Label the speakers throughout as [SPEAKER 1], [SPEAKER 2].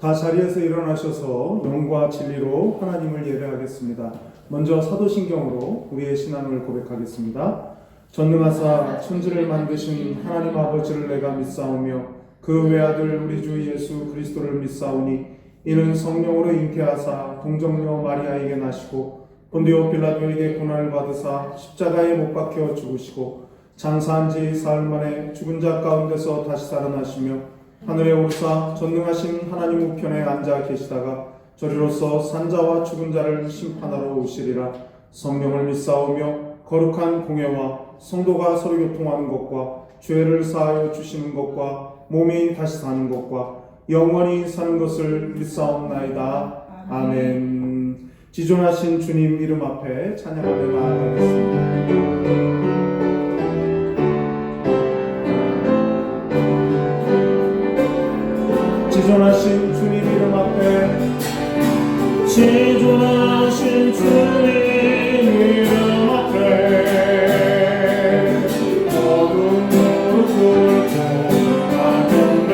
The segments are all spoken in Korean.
[SPEAKER 1] 다 자리에서 일어나셔서 영과 진리로 하나님을 예배하겠습니다. 먼저 사도신경으로 우리의 신앙을 고백하겠습니다. 전능하사 천지를 만드신 하나님 아버지를 내가 믿사오며 그 외아들 우리 주 예수 그리스도를 믿사오니 이는 성령으로 잉태하사 동정녀 마리아에게 나시고 본디오 빌라도에게 고난을 받으사 십자가에 못 박혀 죽으시고 장사한 지 사흘 만에 죽은 자 가운데서 다시 살아나시며 하늘에 오르사 전능하신 하나님 우편에 앉아 계시다가 저리로서 산자와 죽은 자를 심판하러 오시리라. 성령을 믿사오며 거룩한 공예와 성도가 서로 교통하는 것과 죄를 사하여 주시는 것과 몸이 다시 사는 것과 영원히 사는 것을 믿사옵나이다. 아멘. 지존하신 주님 이름 앞에 찬양하며 나아가겠습니다. 지존하신 주님 이름 앞에 지존하신 주님 이름 앞에 어둠 무릎 꿇고 하는데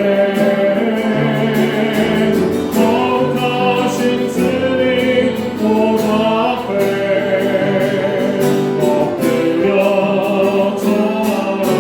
[SPEAKER 1] 거룩하신 주님 옷 앞에 엎드려 절하세.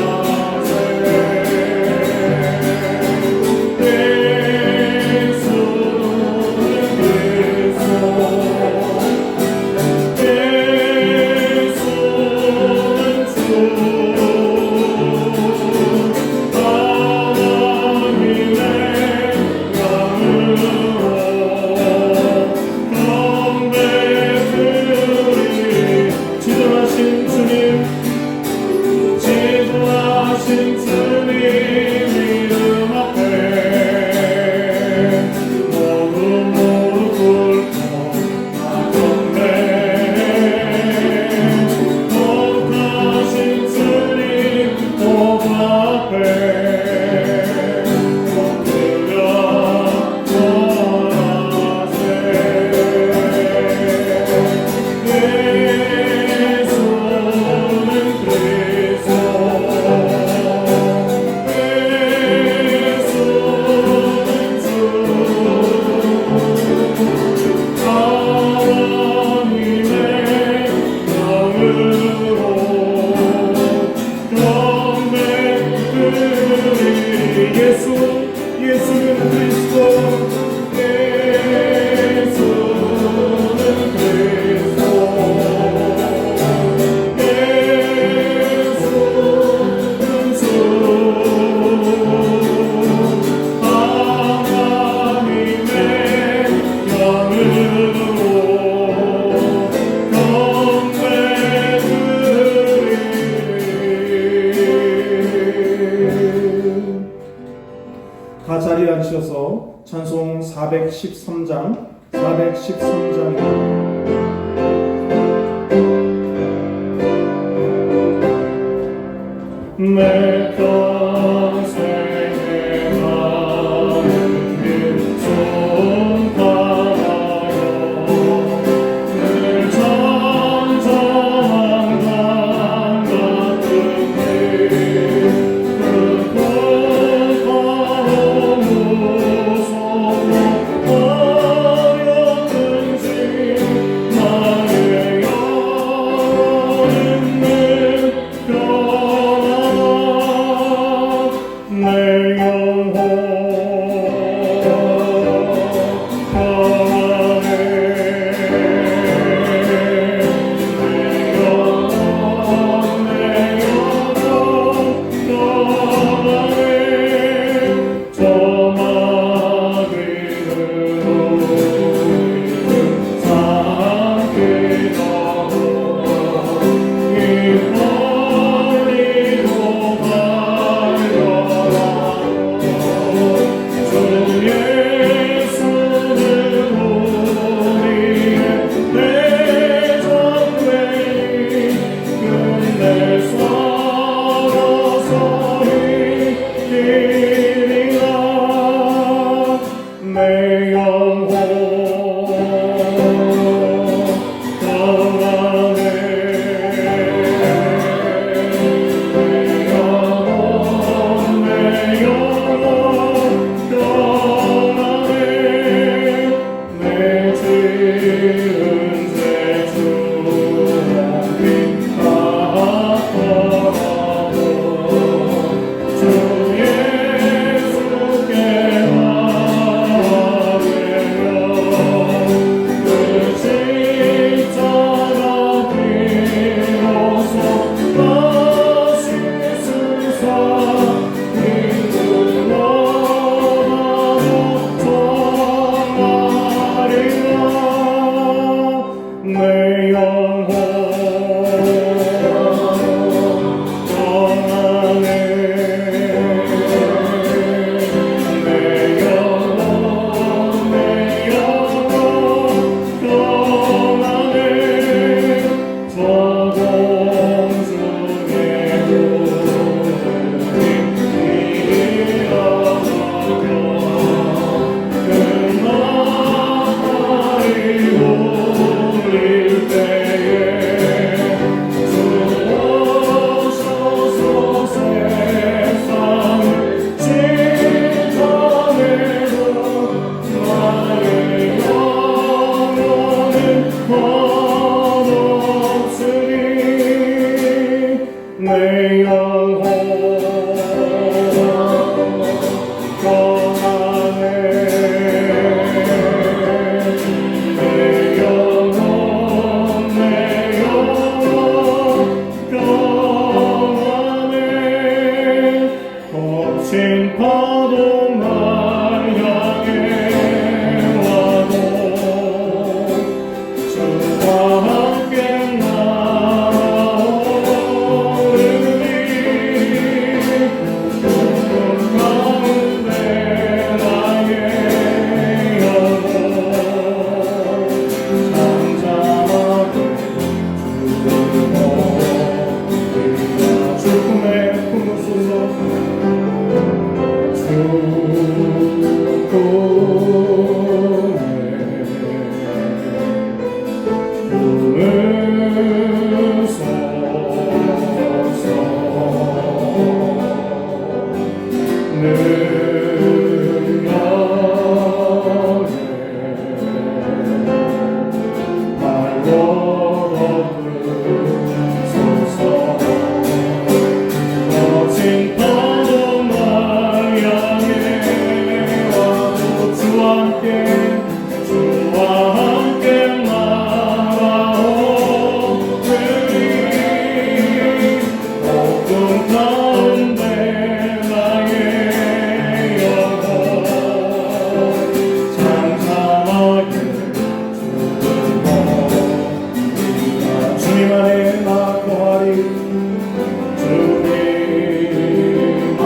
[SPEAKER 1] 다 자리에 앉으셔서 찬송 413장입니다. 내 평생에 가는 길 손바라요 늘 천천한 강 같은 길 그 고통 무섭고 어렵든지 나의 영혼은 늘 내 영혼 평안해. 내 영혼 평안해. 저 마귀는 우리를 삼키더라도 입 벌리고 달려라. 거친 파도만 향해 와도 주와 함께 나오리니 구름 가운데 나의 영혼 잠잠하게 주 품에 품으소서. 주 품에 품으소서. 능력에 말로 얻으소서. 거친 파도만 향해 와도 주와 함께 나아오리니 어둠 가운데 나의 영혼 잠잠하게 주고 주님 안에 나 거하리. 주님 안에 나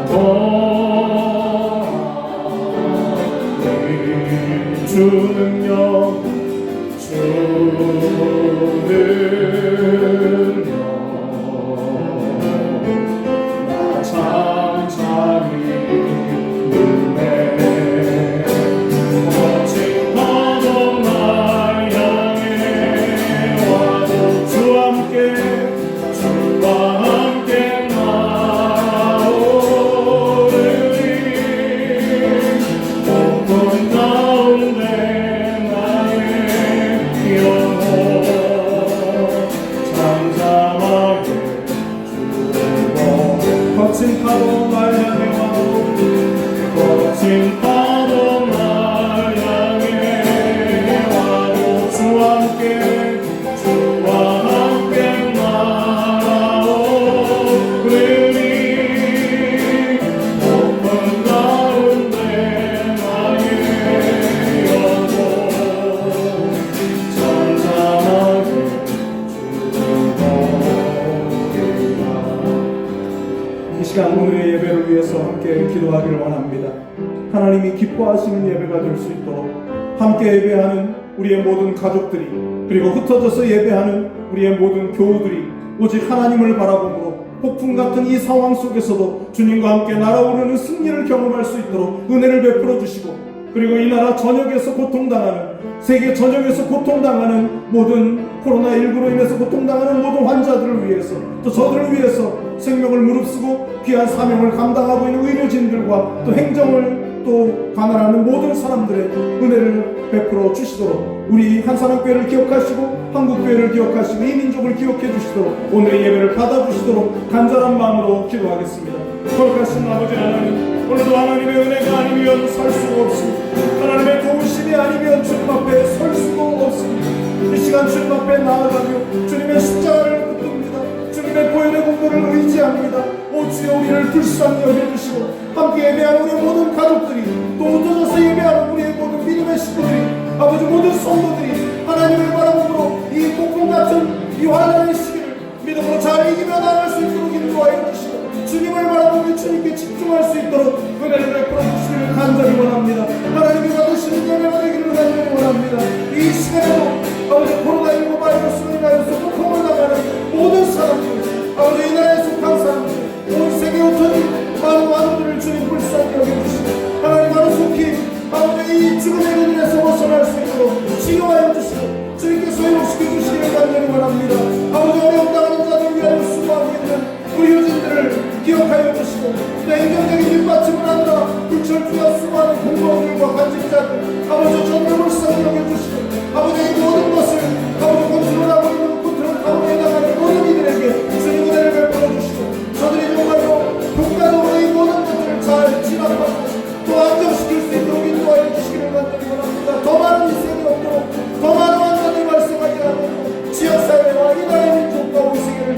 [SPEAKER 1] 거하리. 주 능력 주 능력 나 잠잠히 눈에 거친 파도만 향해 와도 주와 함께 나오리니 어둠 가운데 나의 영혼 잠잠하게 주고 거친 파도만 향해 와도 거친 파도만 향해 와도 주와 함께 나오리니 어둠 가운데 나의 영혼 잠잠하게 주리라. 이 시간 오늘의 예배를 위해서 함께 기도하기를 원합니다. 하나님이 기뻐하시는 예배가 될 수 있도록 함께 예배하는 우리의 모든 가족들이, 그리고 흩어져서 예배하는 우리의 모든 교우들이 오직 하나님을 바라보고 폭풍 같은 이 상황 속에서도 주님과 함께 날아오르는 승리를 경험할 수 있도록 은혜를 베풀어 주시고, 그리고 이 나라 전역에서 고통당하는, 세계 전역에서 고통당하는 모든 코로나19로 인해서 고통당하는 모든 환자들을 위해서, 또 저들을 위해서 생명을 무릅쓰고 귀한 사명을 감당하고 있는 의료진들과 또 행정을 또 관할하는 모든 사람들의 은혜를 베풀어 주시도록 우리 한사랑교회를 기억하시고 한국교회를 기억하시고 이 민족을 기억해 주시도록 오늘의 예배를 받아주시도록 간절한 마음으로 기도하겠습니다. 거룩하신 아버지 하나님, 오늘도 하나님의 은혜가 아니면 살 수가 없습니다. 하나님의 도우심이 아니면 주님 앞에 설 수가 없습니다. 이 시간 주님 앞에 나아가며 주님의 십자가를 붙듭니다. 주님의 보혈의 공로를 의지합니다. 오 주여, 우리를 불쌍히 여겨주시고 함께 예배하는 우리의 모든 가족들이, 또 흩어져서 예배하는 우리의 모든 믿음의 식구들이, 아버지 모든 성도들이 하나님을 바라보므로 이 폭풍 같은 이 환난의 시기를 믿음으로 잘 이기며 나아갈 수 있도록 인도하여 주시고, 주님을 바라보며 주님께 집중할 수 있도록 은혜를 베풀어 주시기를 간절히 원합니다. 하나님이 받으시는 예배가 되기를 간절히 원합니다. 이 시간에도 아버지 코로나19 바이러스로 인하여서 고통을 당하는 모든 사람들, 아버지 이 나라에 속한 사람들, 온 세계 흩어진 많은 만원들을 주님 불쌍히 여겨주시고 하나님 하루속히 아버지 이 죽음의 눈에서 벗어날 수 있도록 치료하여 주시고 주님께서 회복시켜 주시기를 간절히 원합니다. 아버지 어려움 당하는 자들 위하여 수고하고 있는 의료진들을 기억하여 주시고, 또 행정적인 뒷받침을 하느라 불철주야 수고하는 공무원들과 관직자들 아버지 정말 불쌍히 여겨주시고, 아버지 이 모든 것을 아버지 컨트롤하고 있는 컨트롤 가운데 나가는 모든 이들에게 주님 은혜를 베풀어 주시고, 저들이 정말로 국가적으로 이 모든 것들을 잘 진압하고 또 안정시킬 수 있도록 인도하여 주시기를 간절히 원합니다. 더 많은 희생이 없도록, 더 많은 환난이 발생하지 않도록 지역사회와 이 나라의 민족과 온 세계를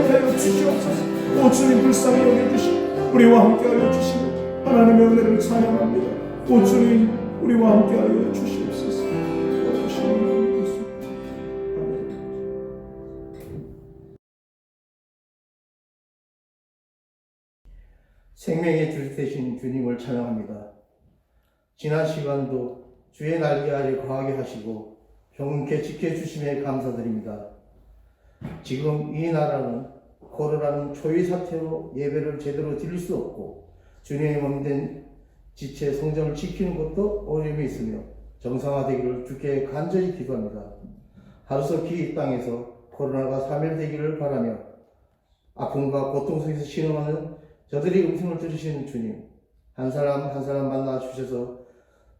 [SPEAKER 1] 허락하여 주시옵소서. 오 주님 불쌍히 여겨주시고 우리와 함께하여 주시고 하나님의 은혜를 찬양합니다. 오 주님 우리와 함께하여 주시옵소서. 주님 예수. 아멘.
[SPEAKER 2] 생명의 주 되신 주님을 찬양합니다. 지난 시간도 주의 날개 아래 거하게 하시고 평온케 지켜주심에 감사드립니다. 지금 이 나라는 코로나는 초유 사태로 예배를 제대로 드릴 수 없고 주님의 몸된 지체 성전을 지키는 것도 어려움이 있으며 정상화되기를 주께 간절히 기도합니다. 하루속히 이 땅에서 코로나가 사멸되기를 바라며 아픔과 고통 속에서 신음하는 저들의 음성을 들으시는 주님, 한 사람 한 사람 만나 주셔서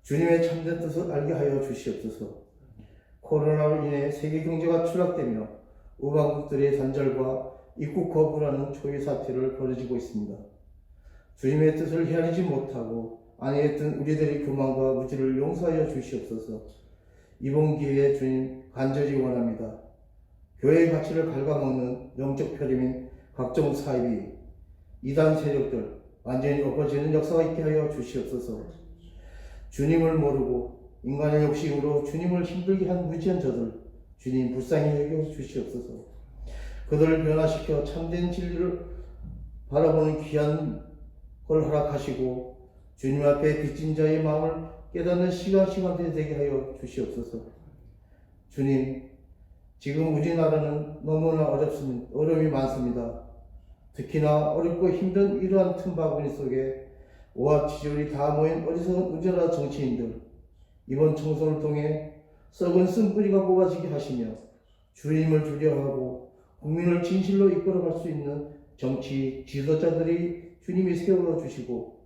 [SPEAKER 2] 주님의 참된 뜻을 알게 하여 주시옵소서. 코로나로 인해 세계 경제가 추락되며 우방국들의 단절과 입국 거부라는 초유 사태를 벌어지고 있습니다. 주님의 뜻을 헤아리지 못하고 안해했던 우리들의 교만과 무지를 용서하여 주시옵소서. 이번 기회에 주님 간절히 원합니다. 교회의 가치를 갉아먹는 영적 표림인 각종 사이비, 이단 세력들 완전히 엎어지는 역사가 있게 하여 주시옵소서. 주님을 모르고 인간의 욕심으로 주님을 힘들게 한 무지한 저들 주님 불쌍히 여겨 주시옵소서. 그들을 변화시켜 참된 진리를 바라보는 귀한 걸 허락하시고 주님 앞에 빚진 자의 마음을 깨닫는 시간들이 되게 하여 주시옵소서. 주님, 지금 우리나라는 너무나 어려움이 많습니다. 특히나 어렵고 힘든 이러한 틈바구니 속에 오합지졸이 다 모인 어리석은 우저라 정치인들, 이번 총선을 통해 썩은 쓴뿌리가 뽑아지게 하시며 주님을 두려워하고 국민을 진실로 이끌어갈 수 있는 정치 지도자들이 주님이 세워주시고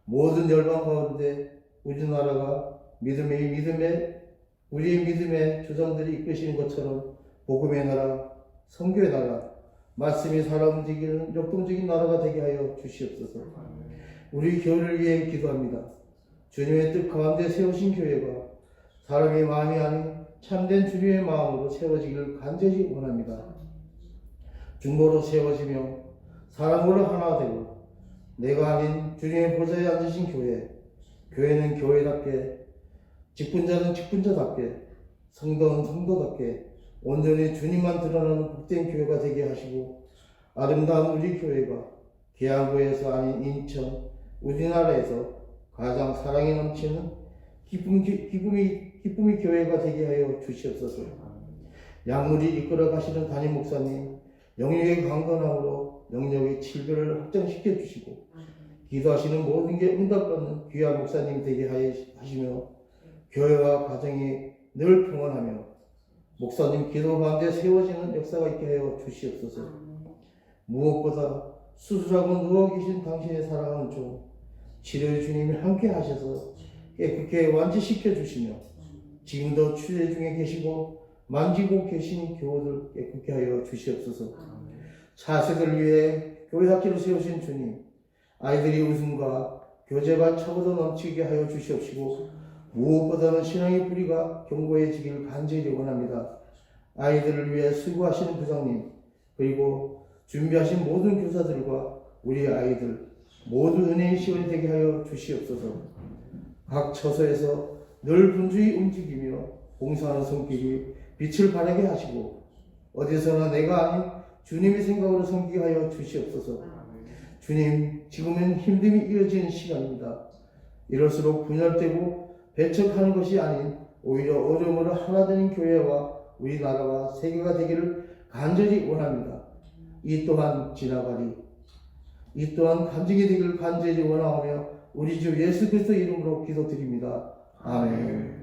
[SPEAKER 2] 모든 열방 가운데 우리나라가 우리의 믿음의 조상들이 이끄시는 것처럼 복음의 나라, 선교의 나라, 말씀이 살아 움직이는 역동적인 나라가 되게 하여 주시옵소서. 우리 교회를 위해 기도합니다. 주님의 뜻 가운데 세우신 교회가 사람의 마음이 아닌 참된 주님의 마음으로 세워지기를 간절히 원합니다. 중보로 세워지며 사람으로 하나 되고 내가 아닌 주님의 보좌에 앉으신 교회는 교회답게, 직분자는 직분자답게, 성도는 성도답게 온전히 주님만 드러나는 복된 교회가 되게 하시고 아름다운 우리 교회가 계양구에서 아닌 인천, 우리나라에서 가장 사랑이 넘치는 기쁨의 교회가 되게 하여 주시옵소서. 약물이 이끌어 가시는 담임 목사님, 영역의 강건함으로 영역의 칠배를 확장시켜 주시고 기도하시는 모든 게 응답받는 귀한 목사님 되게 하시며 교회와 가정이 늘 평안하며 목사님 기도 가운데 세워지는 역사가 있게 하여 주시옵소서. 무엇보다 수술하고 누워 계신 당신의 사랑하는 종 치료의 주님이 함께 하셔서 깨끗게 완치시켜 주시며 지금도 치료 중에 계시고 만지고 계신 교우들 깨끗게 하여 주시옵소서. 차세들을 위해 교회학교를 세우신 주님, 아이들이 웃음과 교제가 차고도 넘치게 하여 주시옵시고 무엇보다는 신앙의 뿌리가 견고해지기를 간절히 원합니다. 아이들을 위해 수고하시는 부장님, 그리고 준비하신 모든 교사들과 우리 아이들 모두 은혜의 시간이 되게 하여 주시옵소서. 각 처소에서 늘 분주히 움직이며 봉사하는 손길이 빛을 발하게 하시고 어디서나 내가 아닌 주님의 생각으로 섬기게 하여 주시옵소서. 주님, 지금은 힘듦이 이어지는 시간입니다. 이럴수록 분열되고 배척하는 것이 아닌 오히려 어려움으로 하나 되는 교회와 우리나라와 세계가 되기를 간절히 원합니다. 이 또한 지나가리, 이 또한 간증이 되기를 간절히 원하오며 우리 주 예수 그리스도 이름으로 기도드립니다. 아멘.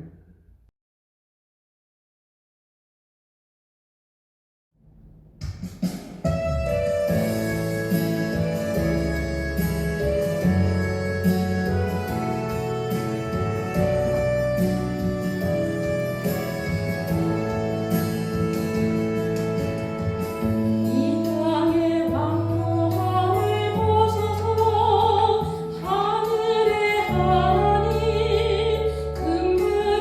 [SPEAKER 3] 하늘의 하나님, 긍휼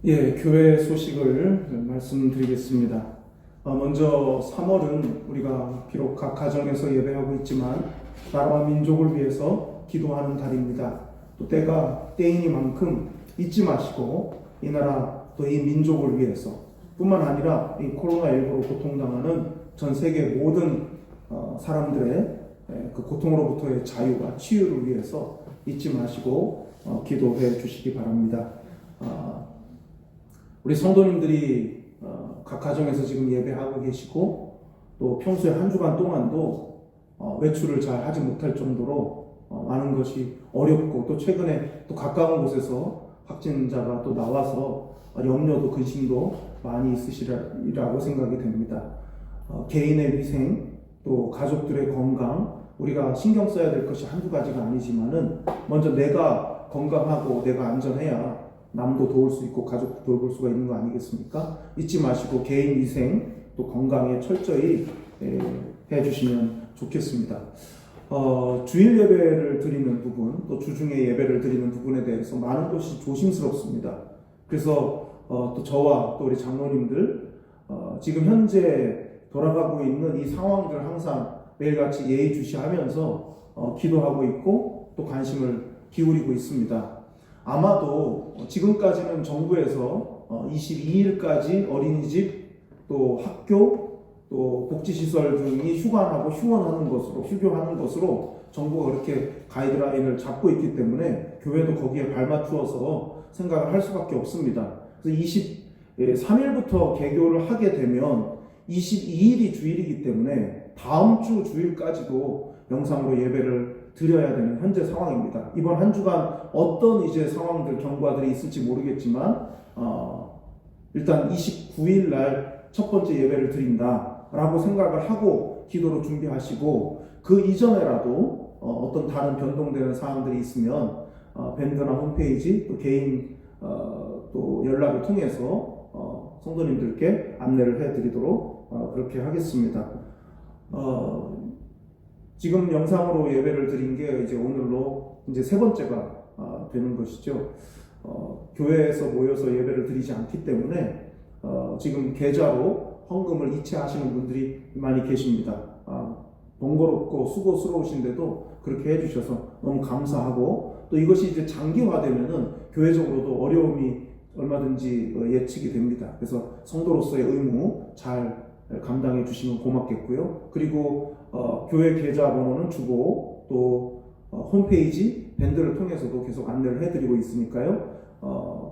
[SPEAKER 1] 예, 교회 소식을 말씀드리겠습니다. 먼저 3월은 우리가 비록 각 가정에서 예배하고 있지만 나라와 민족을 위해서 기도하는 달입니다. 또 때가 때이니만큼 잊지 마시고 이 나라 또 이 민족을 위해서 뿐만 아니라 이 코로나19로 고통당하는 전 세계 모든 사람들의 그 고통으로부터의 자유와 치유를 위해서 잊지 마시고 기도해 주시기 바랍니다. 우리 성도님들이 각 가정에서 지금 예배하고 계시고 또 평소에 한 주간 동안도 외출을 잘 하지 못할 정도로 많은 것이 어렵고 또 최근에 또 가까운 곳에서 확진자가 또 나와서 염려도 근심도 많이 있으시리라고 생각이 됩니다. 개인의 위생 또 가족들의 건강 우리가 신경 써야 될 것이 한두 가지가 아니지만은 먼저 내가 건강하고 내가 안전해야 남도 도울 수 있고 가족도 돌볼 수가 있는 거 아니겠습니까? 잊지 마시고 개인 위생 또 건강에 철저히 해주시면 좋겠습니다. 주일 예배를 드리는 부분 또 주중에 예배를 드리는 부분에 대해서 많은 것이 조심스럽습니다. 그래서 또 저와 또 우리 장로님들 지금 현재 돌아가고 있는 이 상황들 항상 매일같이 예의주시하면서 기도하고 있고 또 관심을 기울이고 있습니다. 아마도 지금까지는 정부에서 22일까지 어린이집 또 학교 또 복지시설 등이 휴교하는 것으로 정부가 그렇게 가이드라인을 잡고 있기 때문에 교회도 거기에 발맞추어서 생각을 할 수밖에 없습니다. 그래서 23일부터 개교를 하게 되면 22일이 주일이기 때문에 다음 주 주일까지도 영상으로 예배를 드려야 되는 현재 상황입니다. 이번 한 주간 어떤 이제 상황들, 경과들이 있을지 모르겠지만 일단 29일 날 첫 번째 예배를 드린다라고 생각을 하고 기도로 준비하시고 그 이전에라도 어떤 다른 변동되는 사항들이 있으면 밴드나 홈페이지 또 개인 또 연락을 통해서 성도님들께 안내를 해드리도록 그렇게 하겠습니다. 지금 영상으로 예배를 드린 게 이제 오늘로 이제 세 번째가 되는 것이죠. 교회에서 모여서 예배를 드리지 않기 때문에 지금 계좌로 헌금을 이체하시는 분들이 많이 계십니다. 번거롭고 수고스러우신데도 그렇게 해주셔서 너무 감사하고 또 이것이 이제 장기화되면은 교회적으로도 어려움이 얼마든지 예측이 됩니다. 그래서 성도로서의 의무 잘 감당해 주시면 고맙겠고요. 그리고 교회 계좌번호는 주고 또 홈페이지 밴드를 통해서도 계속 안내를 해드리고 있으니까요.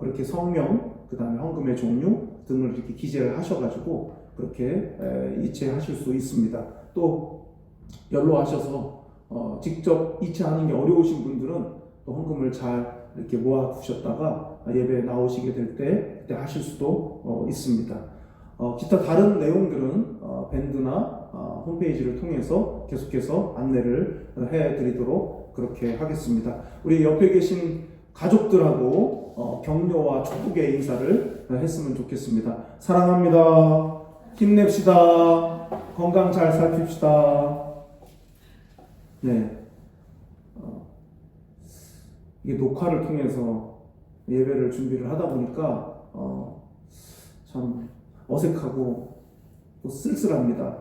[SPEAKER 1] 그렇게 성명 그 다음에 헌금의 종류 등을 이렇게 기재를 하셔가지고 그렇게 이체하실 수 있습니다. 또 연로하셔서 직접 이체하는 게 어려우신 분들은 또 헌금을 잘 이렇게 모아 두셨다가 예배에 나오시게 될 때 그때 하실 수도 있습니다. 기타 다른 내용들은 밴드나 홈페이지를 통해서 계속해서 안내를 해드리도록 그렇게 하겠습니다. 우리 옆에 계신 가족들하고 격려와 축복의 인사를 했으면 좋겠습니다. 사랑합니다. 힘냅시다. 건강 잘 살핍시다. 네. 이게 녹화를 통해서 예배를 준비를 하다 보니까 참 어색하고 또 쓸쓸합니다.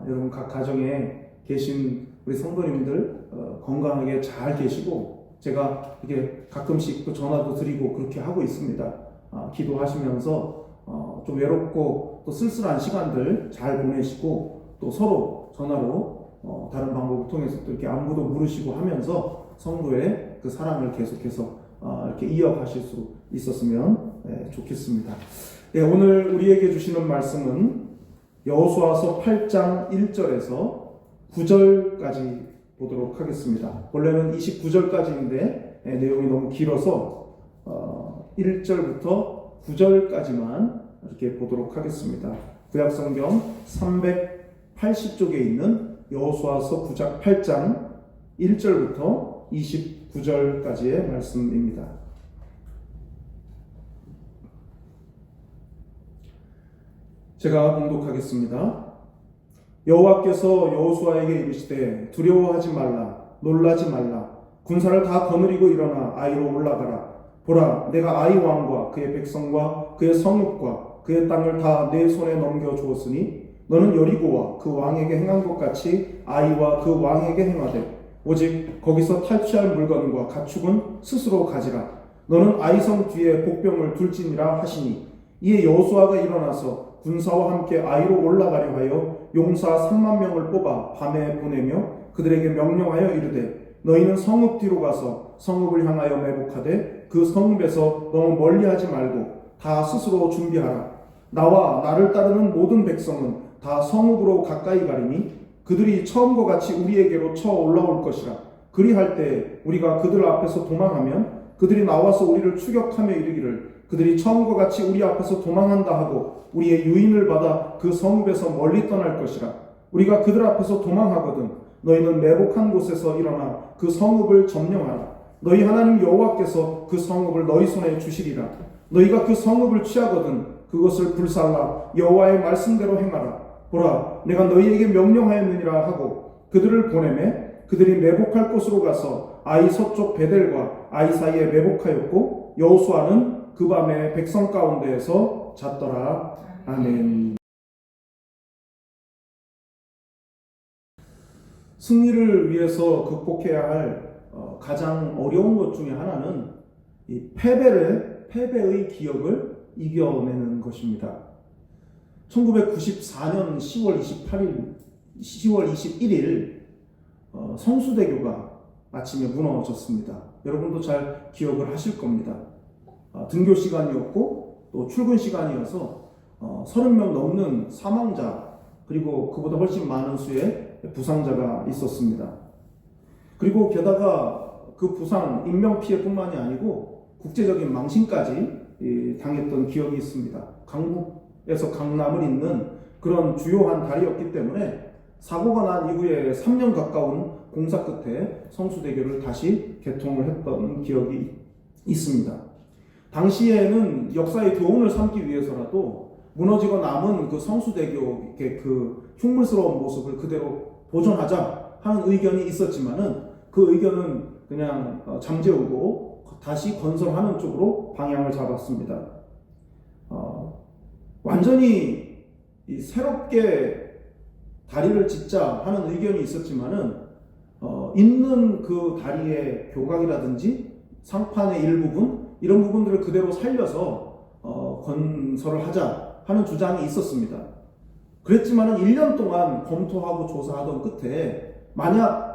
[SPEAKER 1] 여러분 각 가정에 계신 우리 성도님들 건강하게 잘 계시고 제가 이게 가끔씩 또 전화도 드리고 그렇게 하고 있습니다. 기도하시면서 좀 외롭고 또 쓸쓸한 시간들 잘 보내시고 또 서로 전화로 다른 방법을 통해서 또 이렇게 안부도 물으시고 하면서 성도의 그 사랑을 계속해서 이렇게 이어가실 수 있었으면 좋겠습니다. 네, 오늘 우리에게 주시는 말씀은 여호수아서 8장 1절에서 9절까지 보도록 하겠습니다. 원래는 29절까지인데 내용이 너무 길어서 1절부터 9절까지만 이렇게 보도록 하겠습니다. 구약성경 380쪽에 있는 여호수아서 8장 1절부터 29절까지의 말씀입니다. 제가 봉독하겠습니다. 여호와께서 여호수아에게 이르시되 두려워하지 말라 놀라지 말라 군사를 다 거느리고 일어나 아이로 올라가라 보라, 내가 아이 왕과 그의 백성과 그의 성읍과 그의 땅을 다 내 손에 넘겨 주었으니 너는 여리고와 그 왕에게 행한 것 같이 아이와 그 왕에게 행하되 오직 거기서 탈취할 물건과 가축은 스스로 가지라. 너는 아이성 뒤에 복병을 둘지니라 하시니 이에 여호수아가 일어나서 군사와 함께 아이로 올라가려 하여 용사 3만 명을 뽑아 밤에 보내며 그들에게 명령하여 이르되 너희는 성읍 뒤로 가서 성읍을 향하여 매복하되 그 성읍에서 너무 멀리하지 말고 다 스스로 준비하라. 나와 나를 따르는 모든 백성은 다 성읍으로 가까이 가리니 그들이 처음과 같이 우리에게로 쳐 올라올 것이라. 그리할 때 우리가 그들 앞에서 도망하면 그들이 나와서 우리를 추격하며 이르기를 그들이 처음과 같이 우리 앞에서 도망한다 하고 우리의 유인을 받아 그 성읍에서 멀리 떠날 것이라. 우리가 그들 앞에서 도망하거든 너희는 매복한 곳에서 일어나 그 성읍을 점령하라. 너희 하나님 여호와께서 그 성읍을 너희 손에 주시리라. 너희가 그 성읍을 취하거든 그것을 불살라 여호와의 말씀대로 행하라. 보라, 내가 너희에게 명령하였느니라 하고 그들을 보내매 그들이 매복할 곳으로 가서 아이 서쪽 베델과 아이 사이에 매복하였고 여호수아는 그 밤에 백성 가운데에서 잤더라. 아멘. 승리를 위해서 극복해야 할 가장 어려운 것 중에 하나는 이 패배의 기억을 이겨내는 것입니다. 1994년 10월 21일 성수대교가 아침에 무너졌습니다. 여러분도 잘 기억을 하실 겁니다. 등교 시간이었고 또 출근 시간이어서 30명 넘는 사망자 그리고 그보다 훨씬 많은 수의 부상자가 있었습니다. 그리고 게다가 그 부상 인명피해뿐만이 아니고 국제적인 망신까지 당했던 기억이 있습니다. 강북에서 강남을 잇는 그런 주요한 다리였기 때문에 사고가 난 이후에 3년 가까운 공사 끝에 성수대교를 다시 개통을 했던 기억이 있습니다. 당시에는 역사의 교훈을 삼기 위해서라도 무너지고 남은 그 성수대교의 그 흉물스러운 모습을 그대로 보존하자 하는 의견이 있었지만은 그 의견은 그냥 잠재우고 다시 건설하는 쪽으로 방향을 잡았습니다. 완전히 새롭게 다리를 짓자 하는 의견이 있었지만은 있는 그 다리의 교각이라든지 상판의 일부분 이런 부분들을 그대로 살려서 건설을 하자 하는 주장이 있었습니다. 그랬지만은 1년 동안 검토하고 조사하던 끝에 만약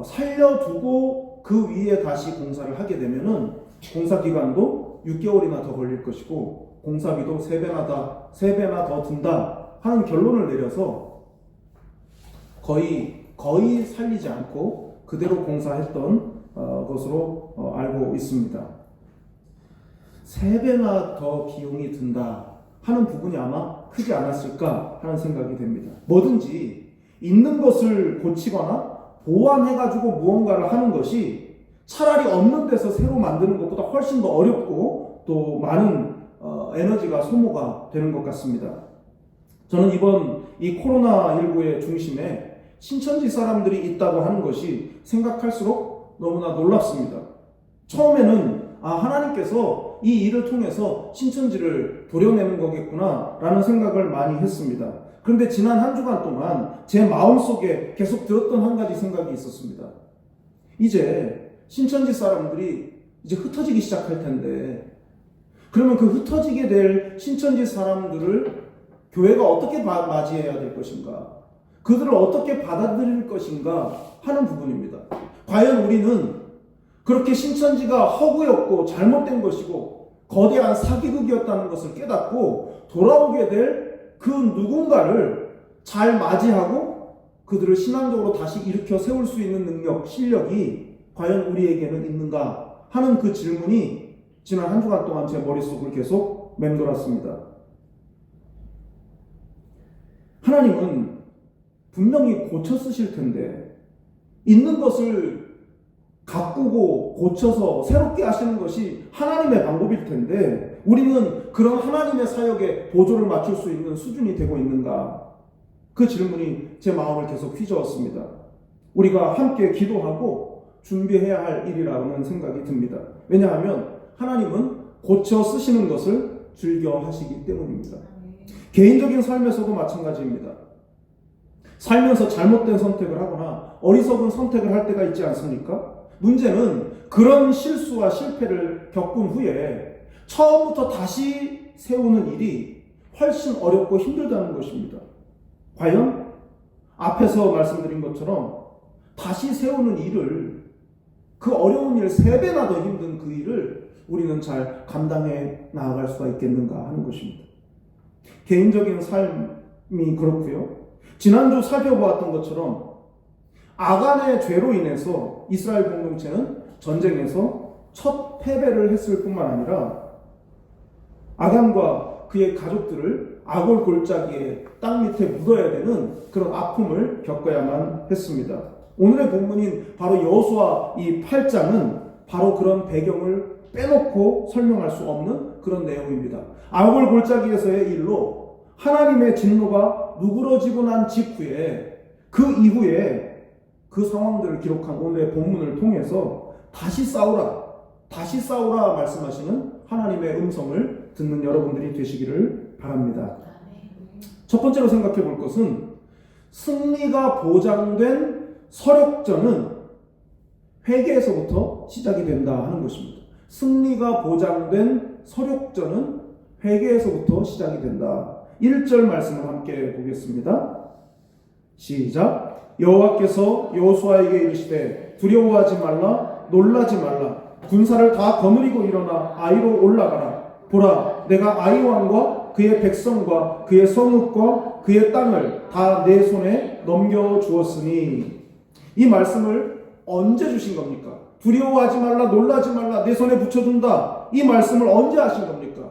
[SPEAKER 1] 살려두고 그 위에 다시 공사를 하게 되면은 공사 기간도 6개월이나 더 걸릴 것이고 공사비도 3배나 더 든다 하는 결론을 내려서 거의 살리지 않고 그대로 공사했던 것으로 알고 있습니다. 3배나 더 비용이 든다 하는 부분이 아마 크지 않았을까 하는 생각이 됩니다. 뭐든지 있는 것을 고치거나 보완해가지고 무언가를 하는 것이 차라리 없는 데서 새로 만드는 것보다 훨씬 더 어렵고 또 많은 에너지가 소모가 되는 것 같습니다. 저는 이번 이 코로나19의 중심에 신천지 사람들이 있다고 하는 것이 생각할수록 너무나 놀랍습니다. 처음에는 하나님께서 이 일을 통해서 신천지를 도려내는 거겠구나 라는 생각을 많이 했습니다. 그런데 지난 한 주간 동안 제 마음속에 계속 들었던 한 가지 생각이 있었습니다. 이제 신천지 사람들이 이제 흩어지기 시작할 텐데 그러면 그 흩어지게 될 신천지 사람들을 교회가 어떻게 맞이해야 될 것인가, 그들을 어떻게 받아들일 것인가 하는 부분입니다. 과연 우리는 그렇게 신천지가 허구였고 잘못된 것이고 거대한 사기극이었다는 것을 깨닫고 돌아오게 될 그 누군가를 잘 맞이하고 그들을 신앙적으로 다시 일으켜 세울 수 있는 능력, 실력이 과연 우리에게는 있는가 하는 그 질문이 지난 한 주간 동안 제 머릿속을 계속 맴돌았습니다. 하나님은 분명히 고쳐 쓰실 텐데 있는 것을 가꾸고 고쳐서 새롭게 하시는 것이 하나님의 방법일 텐데 우리는 그런 하나님의 사역에 보조를 맞출 수 있는 수준이 되고 있는가? 그 질문이 제 마음을 계속 휘저었습니다. 우리가 함께 기도하고 준비해야 할 일이라는 생각이 듭니다. 왜냐하면 하나님은 고쳐 쓰시는 것을 즐겨 하시기 때문입니다. 개인적인 삶에서도 마찬가지입니다. 살면서 잘못된 선택을 하거나 어리석은 선택을 할 때가 있지 않습니까? 문제는 그런 실수와 실패를 겪은 후에 처음부터 다시 세우는 일이 훨씬 어렵고 힘들다는 것입니다. 과연 앞에서 말씀드린 것처럼 다시 세우는 일을, 그 어려운 일 3배나 더 힘든 그 일을 우리는 잘 감당해 나아갈 수가 있겠는가 하는 것입니다. 개인적인 삶이 그렇고요. 지난주 살펴보았던 것처럼 아간의 죄로 인해서 이스라엘 공동체는 전쟁에서 첫 패배를 했을 뿐만 아니라 아간과 그의 가족들을 아골 골짜기에 땅 밑에 묻어야 되는 그런 아픔을 겪어야만 했습니다. 오늘의 본문인 바로 여호수아 이 8장은 바로 그런 배경을 빼놓고 설명할 수 없는 그런 내용입니다. 아골 골짜기에서의 일로 하나님의 진노가 누그러지고 난 직후에, 그 이후에 그 상황들을 기록한 오늘의 본문을 통해서 다시 싸우라 말씀하시는 하나님의 음성을 듣는 여러분들이 되시기를 바랍니다. 첫 번째로 생각해 볼 것은 승리가 보장된 서력전은 회개에서부터 시작이 된다 하는 것입니다. 승리가 보장된 서력전은 회개에서부터 시작이 된다. 1절 말씀을 함께 보겠습니다. 시작. 여호와께서 여호수아에게 이르시되 두려워하지 말라, 놀라지 말라. 군사를 다 거느리고 일어나 아이로 올라가라. 보라, 내가 아이 왕과 그의 백성과 그의 성읍과 그의 땅을 다 내 손에 넘겨주었으니. 이 말씀을 언제 주신 겁니까? 두려워하지 말라, 놀라지 말라, 내 손에 붙여준다. 이 말씀을 언제 하신 겁니까?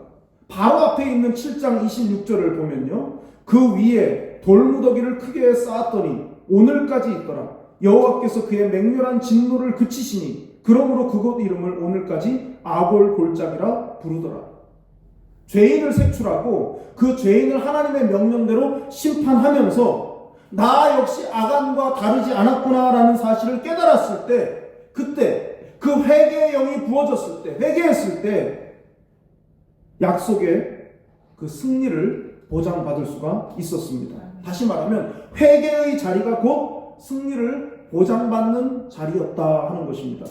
[SPEAKER 1] 바로 앞에 있는 7장 26절을 보면요, 그 위에 돌무더기를 크게 쌓았더니 오늘까지 있더라. 여호와께서 그의 맹렬한 진노를 그치시니 그러므로 그곳 이름을 오늘까지 아골 골짜기라 부르더라. 죄인을 색출하고 그 죄인을 하나님의 명령대로 심판하면서 나 역시 아간과 다르지 않았구나라는 사실을 깨달았을 때, 그때 그 회개의 영이 부어졌을 때, 회개했을 때 약속의 그 승리를 보장받을 수가 있었습니다. 다시 말하면 회개의 자리가 곧 승리를 보장받는 자리였다 하는 것입니다.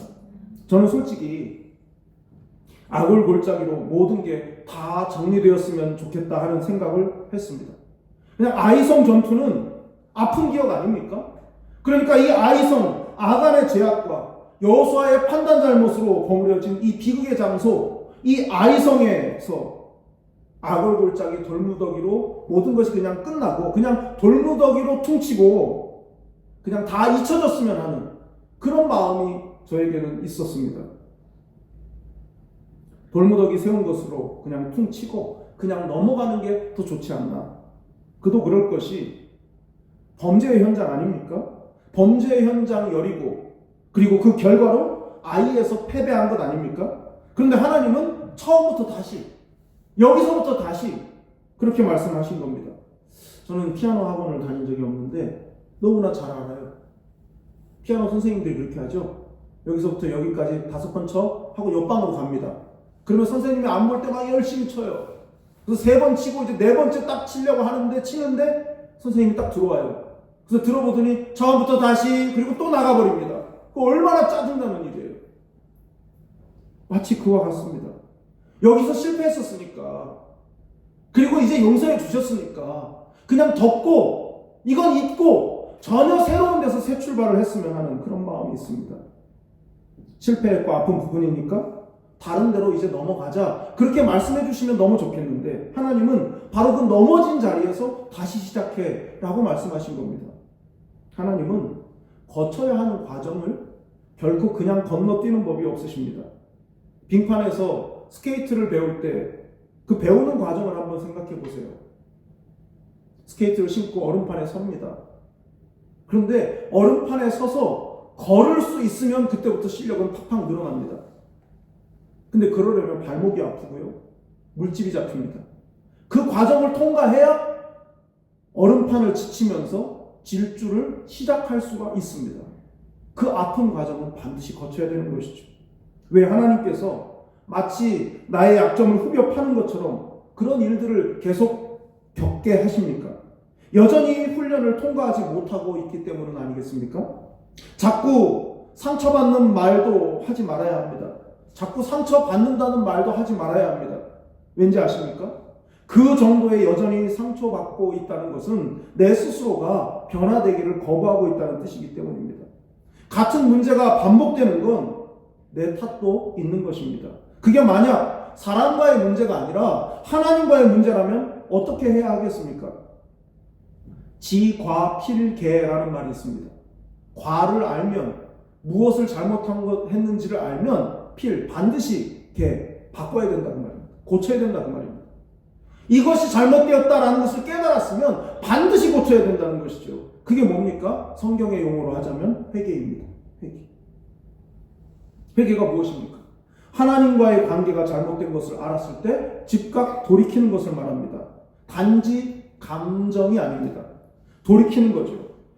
[SPEAKER 1] 저는 솔직히 아골 골짜기로 모든 게 다 정리되었으면 좋겠다 하는 생각을 했습니다. 그냥 아이성 전투는 아픈 기억 아닙니까? 그러니까 이 아이성, 아간의 제약과 여호수아의 판단 잘못으로 버무려진 이 비극의 장소, 이 아이성에서 아골 골짜기 돌무더기로 모든 것이 그냥 끝나고 그냥 돌무더기로 퉁치고 그냥 다 잊혀졌으면 하는 그런 마음이 저에게는 있었습니다. 돌무더기 세운 것으로 그냥 퉁치고 그냥 넘어가는 게 더 좋지 않나. 그도 그럴 것이 범죄의 현장 아닙니까? 범죄의 현장 여리고, 그리고 그 결과로 아이에서 패배한 것 아닙니까? 그런데 하나님은 처음부터 다시, 여기서부터 다시 그렇게 말씀하신 겁니다. 저는 피아노 학원을 다닌 적이 없는데 너무나 잘 알아요. 피아노 선생님들이 그렇게 하죠. 여기서부터 여기까지 5번 쳐 하고 옆방으로 갑니다. 그러면 선생님이 안 볼 때 막 열심히 쳐요. 그래서 3번 치고 이제 4번째 딱 치려고 하는데 치는데 선생님이 딱 들어와요. 그래서 들어보더니 처음부터 다시, 그리고 또 나가버립니다. 그 얼마나 짜증나는 일이에요. 마치 그와 같습니다. 여기서 실패했었으니까, 그리고 이제 용서해 주셨으니까 그냥 덮고 이건 잊고 전혀 새로운 데서 새 출발을 했으면 하는 그런 마음이 있습니다. 실패했고 아픈 부분이니까 다른 데로 이제 넘어가자, 그렇게 말씀해 주시면 너무 좋겠는데 하나님은 바로 그 넘어진 자리에서 다시 시작해 라고 말씀하신 겁니다. 하나님은 거쳐야 하는 과정을 결코 그냥 건너뛰는 법이 없으십니다. 빙판에서 스케이트를 배울 때 그 배우는 과정을 한번 생각해 보세요. 스케이트를 신고 얼음판에 섭니다. 그런데 얼음판에 서서 걸을 수 있으면 그때부터 실력은 팍팍 늘어납니다. 근데 그러려면 발목이 아프고요, 물집이 잡힙니다. 그 과정을 통과해야 얼음판을 지치면서 질주를 시작할 수가 있습니다. 그 아픈 과정은 반드시 거쳐야 되는 것이죠. 왜 하나님께서 마치 나의 약점을 후벼 파는 것처럼 그런 일들을 계속 겪게 하십니까? 여전히 훈련을 통과하지 못하고 있기 때문은 아니겠습니까? 자꾸 상처받는 말도 하지 말아야 합니다. 자꾸 상처받는다는 말도 하지 말아야 합니다. 왠지 아십니까? 그 정도의 여전히 상처받고 있다는 것은 내 스스로가 변화되기를 거부하고 있다는 뜻이기 때문입니다. 같은 문제가 반복되는 건 내 탓도 있는 것입니다. 그게 만약 사람과의 문제가 아니라 하나님과의 문제라면 어떻게 해야 하겠습니까? 지과필계라는 말이 있습니다. 과를 알면, 무엇을 했는지를 알면 반드시 바꿔야 된다는 말입니다. 고쳐야 된다는 말입니다. 이것이 잘못되었다라는 것을 깨달았으면 반드시 고쳐야 된다는 것이죠. 그게 뭡니까? 성경의 용어로 하자면 회개입니다. 회개가 무엇입니까? 하나님과의 관계가 잘못된 것을 알았을 때 즉각 돌이키는 것을 말합니다. 단지 감정이 아닙니다. 돌이키는 거죠.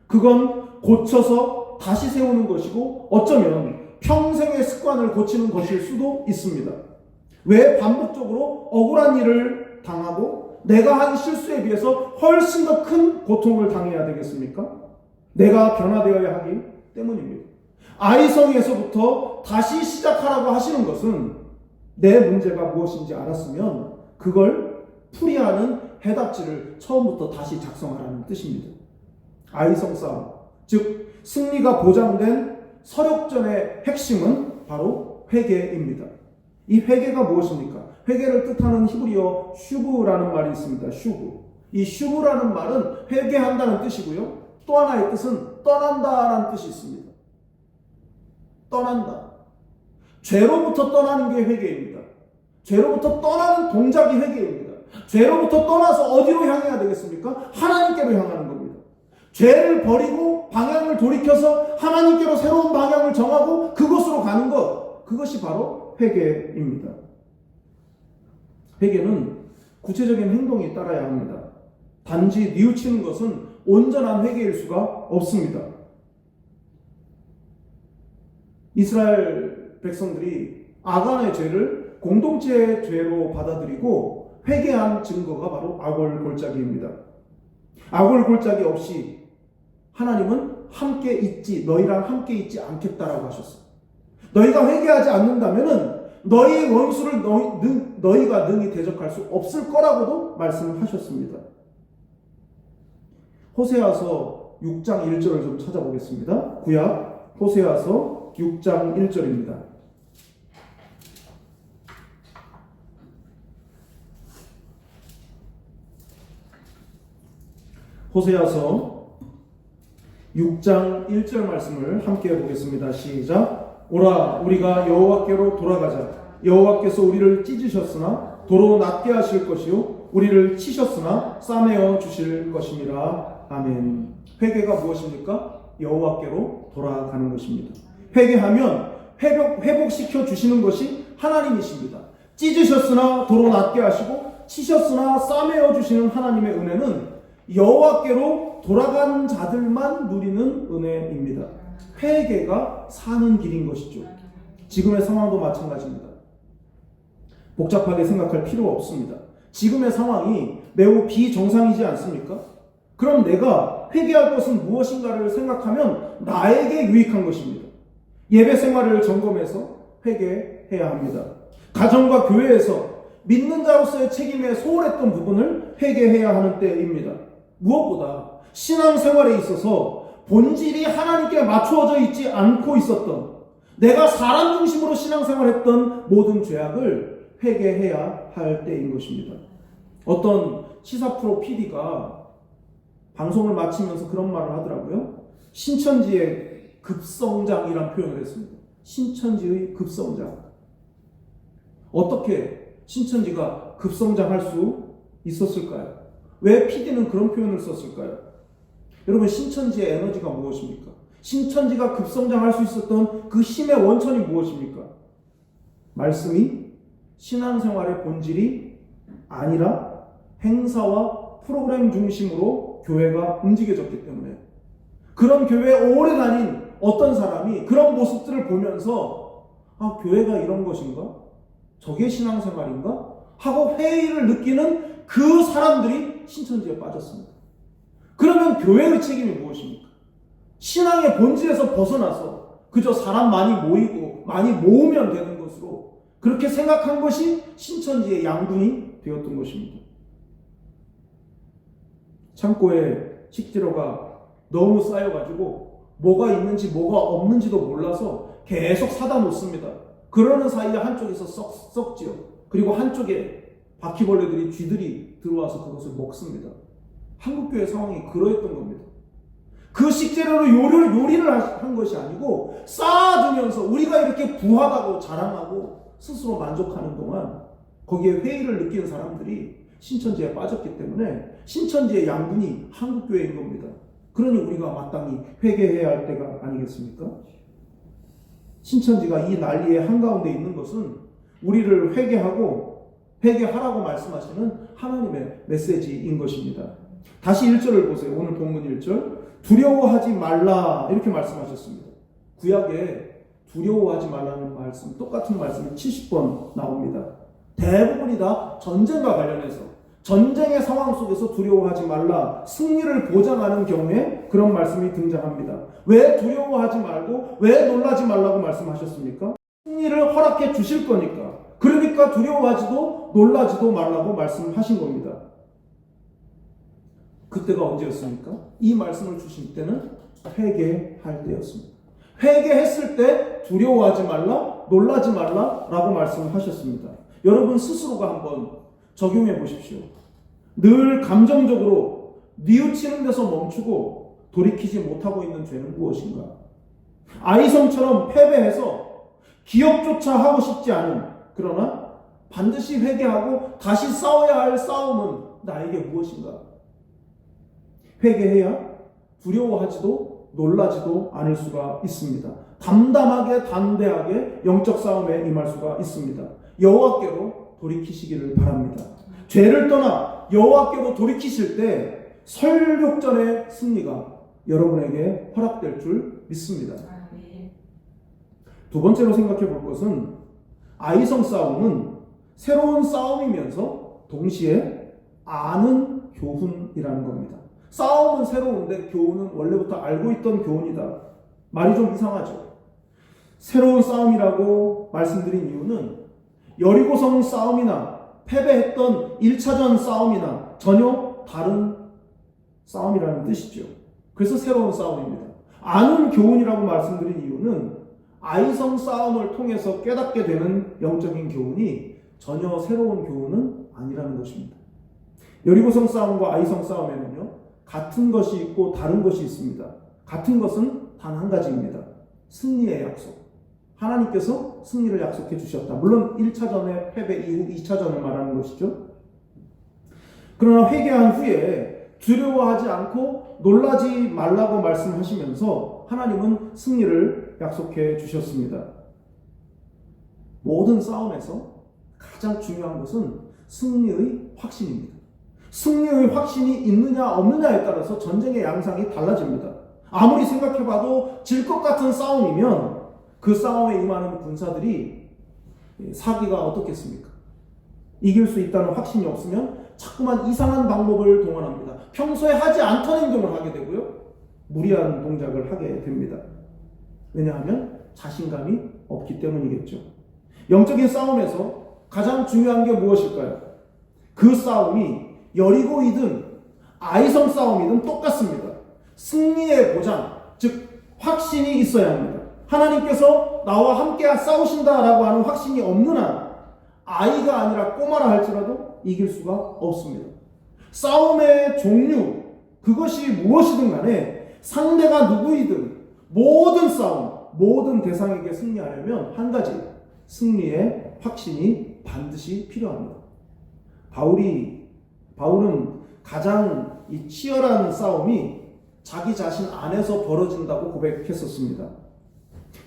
[SPEAKER 1] 그건 고쳐서 다시 세우는 것이고 어쩌면 평생의 습관을 고치는 것일 수도 있습니다. 왜 반복적으로 억울한 일을 당하고 내가 한 실수에 비해서 훨씬 더 큰 고통을 당해야 되겠습니까? 내가 변화되어야 하기 때문입니다. 아이성에서부터 다시 시작하라고 하시는 것은 내 문제가 무엇인지 알았으면 그걸 풀이하는 해답지를 처음부터 다시 작성하라는 뜻입니다. 아이성 싸움, 즉 승리가 보장된 서력전의 핵심은 바로 회개입니다. 이 회개가 무엇입니까? 회개를 뜻하는 히브리어 슈브라는 말이 있습니다. 슈브. 이 슈브라는 말은 회개한다는 뜻이고요. 또 하나의 뜻은 떠난다라는 뜻이 있습니다. 떠난다. 죄로부터 떠나는 게 회개입니다. 죄로부터 떠나는 동작이 회개입니다. 죄로부터 떠나서 어디로 향해야 되겠습니까? 하나님께로 향하는 겁니다. 죄를 버리고 방향을 돌이켜서 하나님께로 새로운 방향을 정하고 그곳으로 가는 것, 그것이 바로 회개입니다. 회개는 구체적인 행동이 따라야 합니다. 단지 뉘우치는 것은 온전한 회개일 수가 없습니다. 이스라엘 백성들이 아간의 죄를 공동체의 죄로 받아들이고 회개한 증거가 바로 아골골짜기입니다. 아골골짜기 없이 하나님은 너희랑 함께 있지 않겠다라고 하셨어요. 너희가 회개하지 않는다면은 너희의 원수를 너희가 능히 대적할 수 없을 거라고도 말씀을 하셨습니다. 호세아서 6장 1절을 좀 찾아보겠습니다. 구약 호세아서 6장 1절입니다. 호세아서 6장 1절 말씀을 함께 보겠습니다. 시작. 오라 우리가 여호와께로 돌아가자. 여호와께서 우리를 찢으셨으나 도로 낫게 하실 것이요 우리를 치셨으나 싸매어 주실 것입니다. 아멘. 회개가 무엇입니까? 여호와께로 돌아가는 것입니다. 회개하면 회복시켜 주시는 것이 하나님이십니다. 찢으셨으나 도로 낫게 하시고 치셨으나 싸매어 주시는 하나님의 은혜는 여호와께로 돌아간 자들만 누리는 은혜입니다. 회개가 사는 길인 것이죠. 지금의 상황도 마찬가지입니다. 복잡하게 생각할 필요 없습니다. 지금의 상황이 매우 비정상이지 않습니까? 그럼 내가 회개할 것은 무엇인가를 생각하면 나에게 유익한 것입니다. 예배 생활을 점검해서 회개해야 합니다. 가정과 교회에서 믿는 자로서의 책임에 소홀했던 부분을 회개해야 하는 때입니다. 무엇보다 신앙생활에 있어서 본질이 하나님께 맞추어져 있지 않고 있었던, 내가 사람 중심으로 신앙생활했던 모든 죄악을 회개해야 할 때인 것입니다. 어떤 시사 프로 PD가 방송을 마치면서 그런 말을 하더라고요. 신천지의 급성장이란 표현을 했습니다. 신천지의 급성장. 어떻게 신천지가 급성장할 수 있었을까요? 왜 PD는 그런 표현을 썼을까요? 여러분, 신천지의 에너지가 무엇입니까? 신천지가 급성장할 수 있었던 그 힘의 원천이 무엇입니까? 말씀이 신앙생활의 본질이 아니라 행사와 프로그램 중심으로 교회가 움직여졌기 때문에, 그런 교회에 오래 다닌 어떤 사람이 그런 모습들을 보면서 교회가 이런 것인가? 저게 신앙생활인가? 하고 회의를 느끼는 그 사람들이 신천지에 빠졌습니다. 그러면 교회의 책임이 무엇입니까? 신앙의 본질에서 벗어나서 그저 사람 많이 모이고 많이 모으면 되는 것으로 그렇게 생각한 것이 신천지의 양분이 되었던 것입니다. 창고에 식재료가 너무 쌓여가지고 뭐가 있는지 뭐가 없는지도 몰라서 계속 사다 놓습니다. 그러는 사이에 한쪽에서 썩지요. 그리고 한쪽에 바퀴벌레들이 쥐들이 들어와서 그것을 먹습니다. 한국교회 상황이 그러했던 겁니다. 그 식재료로 요리를 한 것이 아니고 쌓아두면서 우리가 이렇게 부하다고 자랑하고 스스로 만족하는 동안 거기에 회의를 느끼는 사람들이 신천지에 빠졌기 때문에 신천지의 양분이 한국교회인 겁니다. 그러니 우리가 마땅히 회개해야 할 때가 아니겠습니까? 신천지가 이 난리의 한가운데 있는 것은 우리를 회개하라고 말씀하시는 하나님의 메시지인 것입니다. 다시 1절을 보세요. 오늘 본문 1절. 두려워하지 말라 이렇게 말씀하셨습니다. 구약에 두려워하지 말라는 말씀, 똑같은 말씀이 70번 나옵니다. 대부분이 다 전쟁과 관련해서 전쟁의 상황 속에서 두려워하지 말라, 승리를 보장하는 경우에 그런 말씀이 등장합니다. 왜 두려워하지 말고 왜 놀라지 말라고 말씀하셨습니까? 승리를 허락해 주실 거니까. 그러니까 두려워하지도 놀라지도 말라고 말씀하신 겁니다. 그때가 언제였습니까? 이 말씀을 주신 때는 회개할 때였습니다. 회개했을 때 두려워하지 말라, 놀라지 말라라고 말씀하셨습니다. 여러분 스스로가 한번 적용해 보십시오. 늘 감정적으로 뉘우치는 데서 멈추고 돌이키지 못하고 있는 죄는 무엇인가? 아이성처럼 패배해서 기억조차 하고 싶지 않은, 그러나 반드시 회개하고 다시 싸워야 할 싸움은 나에게 무엇인가? 회개해야 두려워하지도 놀라지도 않을 수가 있습니다. 담담하게 담대하게 영적 싸움에 임할 수가 있습니다. 여호와께로 돌이키시기를 바랍니다. 죄를 떠나 여호와께로 돌이키실 때 설욕전의 승리가 여러분에게 허락될 줄 믿습니다. 두 번째로 생각해 볼 것은 아이성 싸움은 새로운 싸움이면서 동시에 아는 교훈이라는 겁니다. 싸움은 새로운데 교훈은 원래부터 알고 있던 교훈이다. 말이 좀 이상하죠. 새로운 싸움이라고 말씀드린 이유는 여리고성 싸움이나 패배했던 1차전 싸움이나 전혀 다른 싸움이라는 뜻이죠. 그래서 새로운 싸움입니다. 아는 교훈이라고 말씀드린 이유는 아이성 싸움을 통해서 깨닫게 되는 영적인 교훈이 전혀 새로운 교훈은 아니라는 것입니다. 여리고성 싸움과 아이성 싸움에는요, 같은 것이 있고 다른 것이 있습니다. 같은 것은 단 한 가지입니다. 승리의 약속. 하나님께서 승리를 약속해 주셨다. 물론 1차전의 패배 이후 2차전을 말하는 것이죠. 그러나 회개한 후에 두려워하지 않고 놀라지 말라고 말씀하시면서 하나님은 승리를 약속해 주셨습니다. 모든 싸움에서 가장 중요한 것은 승리의 확신입니다. 승리의 확신이 있느냐 없느냐에 따라서 전쟁의 양상이 달라집니다. 아무리 생각해봐도 질 것 같은 싸움이면 그 싸움에 임하는 군사들이 사기가 어떻겠습니까? 이길 수 있다는 확신이 없으면 자꾸만 이상한 방법을 동원합니다. 평소에 하지 않던 행동을 하게 되고요, 무리한 동작을 하게 됩니다. 왜냐하면 자신감이 없기 때문이겠죠. 영적인 싸움에서 가장 중요한 게 무엇일까요? 그 싸움이 여리고이든 아이성 싸움이든 똑같습니다. 승리의 보장, 즉 확신이 있어야 합니다. 하나님께서 나와 함께 싸우신다라고 하는 확신이 없는 한 아이가 아니라 꼬마라 할지라도 이길 수가 없습니다. 싸움의 종류, 그것이 무엇이든 간에 상대가 누구이든 모든 싸움, 모든 대상에게 승리하려면 한 가지, 승리의 확신이 반드시 필요합니다. 바울은 가장 이 치열한 싸움이 자기 자신 안에서 벌어진다고 고백했었습니다.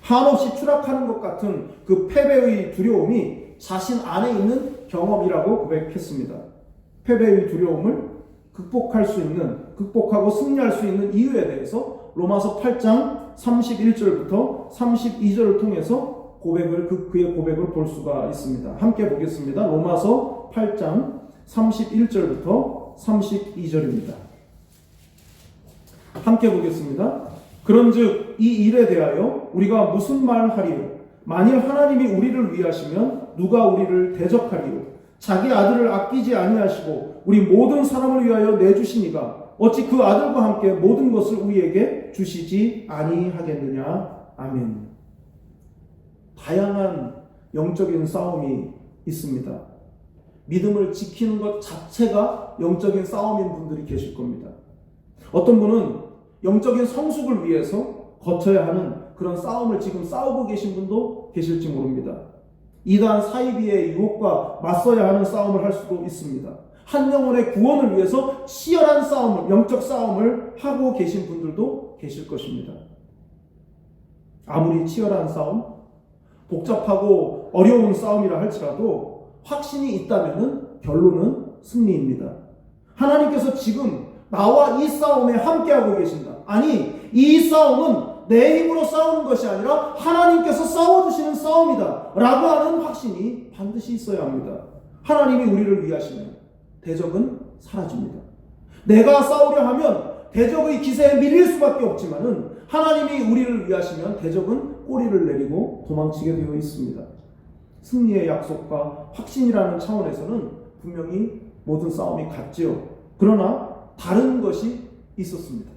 [SPEAKER 1] 한없이 추락하는 것 같은 그 패배의 두려움이 자신 안에 있는 경험이라고 고백했습니다. 패배의 두려움을 극복하고 승리할 수 있는 이유에 대해서 로마서 8장 31절부터 32절을 통해서 그의 고백을 볼 수가 있습니다. 함께 보겠습니다. 로마서 8장 31절부터 32절입니다. 함께 보겠습니다. 그런즉 이 일에 대하여 우리가 무슨 말하리요? 만일 하나님이 우리를 위하시면 누가 우리를 대적하리요? 자기 아들을 아끼지 아니하시고 우리 모든 사람을 위하여 내주시니가 어찌 그 아들과 함께 모든 것을 우리에게 주시지 아니하겠느냐. 아멘. 다양한 영적인 싸움이 있습니다. 믿음을 지키는 것 자체가 영적인 싸움인 분들이 계실 겁니다. 어떤 분은 영적인 성숙을 위해서 거쳐야 하는 그런 싸움을 지금 싸우고 계신 분도 계실지 모릅니다. 이단 사이비의 유혹과 맞서야 하는 싸움을 할 수도 있습니다. 한 영혼의 구원을 위해서 치열한 싸움을, 영적 싸움을 하고 계신 분들도 계실 것입니다. 아무리 치열한 싸움, 복잡하고 어려운 싸움이라 할지라도 확신이 있다면 결론은 승리입니다. 하나님께서 지금 나와 이 싸움에 함께하고 계신다. 아니, 이 싸움은 내 힘으로 싸우는 것이 아니라 하나님께서 싸워주시는 싸움이다 라고 하는 확신이 반드시 있어야 합니다. 하나님이 우리를 위하시면 대적은 사라집니다. 내가 싸우려 하면 대적의 기세에 밀릴 수밖에 없지만은 하나님이 우리를 위하시면 대적은 꼬리를 내리고 도망치게 되어 있습니다. 승리의 약속과 확신이라는 차원에서는 분명히 모든 싸움이 같지요. 그러나 다른 것이 있었습니다.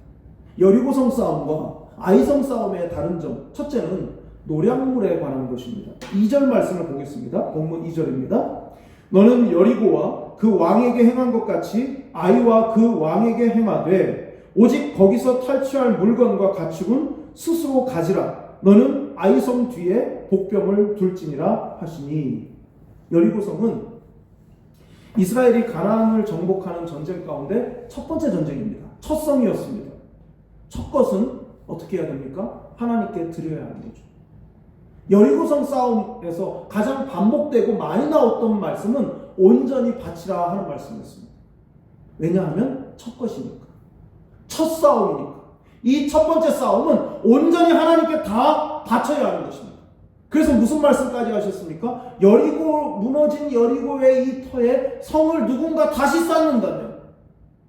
[SPEAKER 1] 여리고성 싸움과 아이성 싸움의 다른 점, 첫째는 노략물에 관한 것입니다. 2절 말씀을 보겠습니다. 본문 2절입니다. 너는 여리고와 그 왕에게 행한 것 같이 아이와 그 왕에게 행하되 오직 거기서 탈취할 물건과 가축은 스스로 가지라. 너는 아이성 뒤에 복병을 둘지니라 하시니. 여리고성은 이스라엘이 가나안을 정복하는 전쟁 가운데 첫 번째 전쟁입니다. 첫 성이었습니다. 첫 것은 어떻게 해야 됩니까? 하나님께 드려야 하는 거죠. 여리고성 싸움에서 가장 반복되고 많이 나왔던 말씀은 온전히 바치라 하는 말씀이었습니다. 왜냐하면 첫 것이니까. 첫 싸움이니까. 이 첫 번째 싸움은 온전히 하나님께 다 바쳐야 하는 것입니다. 그래서 무슨 말씀까지 하셨습니까? 무너진 여리고의 이 터에 성을 누군가 다시 쌓는다면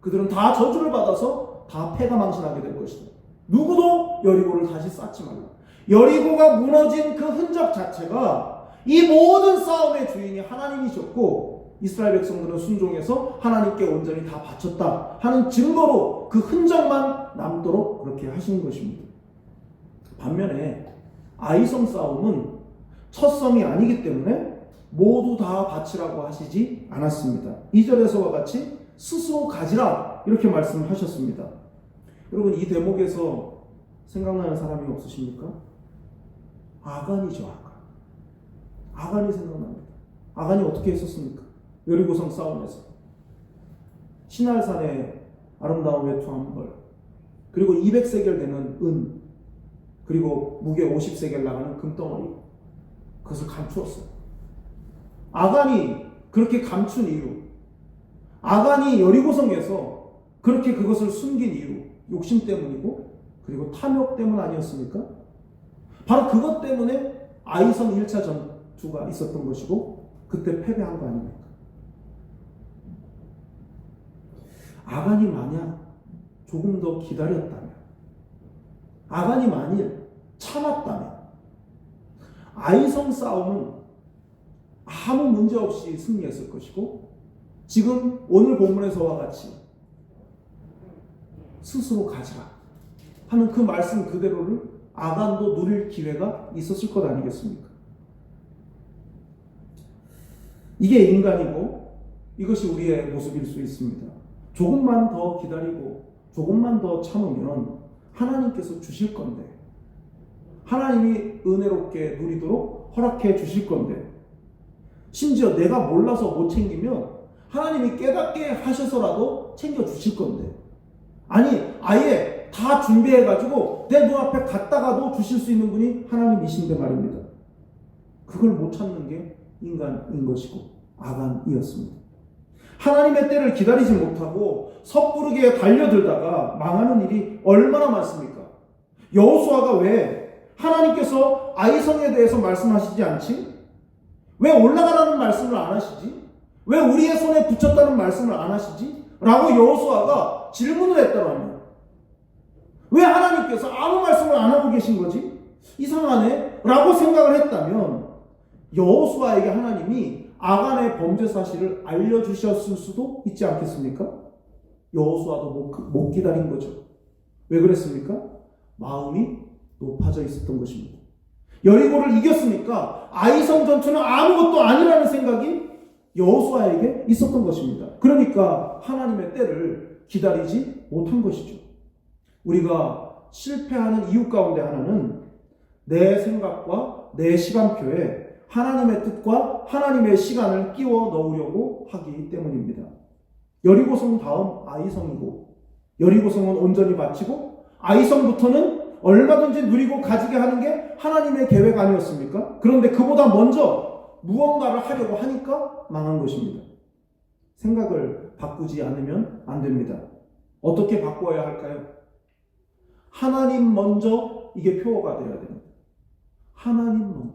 [SPEAKER 1] 그들은 다 저주를 받아서 다 패가망신하게 될 것이다. 누구도 여리고를 다시 쌓지 말라. 여리고가 무너진 그 흔적 자체가 이 모든 싸움의 주인이 하나님이셨고 이스라엘 백성들은 순종해서 하나님께 온전히 다 바쳤다 하는 증거로 그 흔적만 남도록 그렇게 하신 것입니다. 반면에 아이성 싸움은 첫 성이 아니기 때문에 모두 다 바치라고 하시지 않았습니다. 2절에서와 같이 스스로 가지라 이렇게 말씀하셨습니다. 여러분, 이 대목에서 생각나는 사람이 없으십니까? 아간이죠. 아간이 생각납니다. 아간이 어떻게 했었습니까? 여리고성 싸움에서 시날산의 아름다운 외투 한 벌, 그리고 200세겔 되는 은, 그리고 무게 50세겔 나가는 금덩어리, 그것을 감추었어요. 아간이 그렇게 감춘 이유, 아간이 여리고성에서 그렇게 그것을 숨긴 이유, 욕심 때문이고 그리고 탐욕 때문 아니었습니까? 바로 그것 때문에 아이성 1차 전투가 있었던 것이고 그때 패배한 거 아닙니까? 아간이 만약 조금 더 기다렸다면, 아간이 만일 참았다면 아이성 싸움은 아무 문제 없이 승리했을 것이고 지금 오늘 본문에서와 같이 스스로 가지라 하는 그 말씀 그대로를 아간도 누릴 기회가 있었을 것 아니겠습니까? 이게 인간이고 이것이 우리의 모습일 수 있습니다. 조금만 더 기다리고 조금만 더 참으면 하나님께서 주실 건데, 하나님이 은혜롭게 누리도록 허락해 주실 건데, 심지어 내가 몰라서 못 챙기면 하나님이 깨닫게 하셔서라도 챙겨 주실 건데, 아니 아예 다 준비해가지고 내 눈앞에 갔다가도 주실 수 있는 분이 하나님이신데 말입니다. 그걸 못 찾는 게 인간인 것이고 아간이었습니다. 하나님의 때를 기다리지 못하고 섣부르게 달려들다가 망하는 일이 얼마나 많습니까? 여호수아가 왜 하나님께서 아이성에 대해서 말씀하시지 않지? 왜 올라가라는 말씀을 안 하시지? 왜 우리의 손에 붙였다는 말씀을 안 하시지? 라고 여호수아가 질문을 했더라면 왜 하나님께서 아무 말씀을 안 하고 계신 거지? 이상하네? 라고 생각을 했다면 여호수아에게 하나님이 아간의 범죄 사실을 알려주셨을 수도 있지 않겠습니까? 여호수아도 못 기다린 거죠. 왜 그랬습니까? 마음이 높아져 있었던 것입니다. 여리고를 이겼으니까 아이성 전투는 아무것도 아니라는 생각이 여호수아에게 있었던 것입니다. 그러니까 하나님의 때를 기다리지 못한 것이죠. 우리가 실패하는 이유 가운데 하나는 내 생각과 내 시간표에 하나님의 뜻과 하나님의 시간을 끼워 넣으려고 하기 때문입니다. 여리고성 다음 아이성이고, 여리고성은 온전히 마치고 아이성부터는 얼마든지 누리고 가지게 하는 게 하나님의 계획 아니었습니까? 그런데 그보다 먼저 무언가를 하려고 하니까 망한 것입니다. 생각을 바꾸지 않으면 안 됩니다. 어떻게 바꿔야 할까요? 하나님 먼저, 이게 표어가 되어야 됩니다. 하나님 먼저.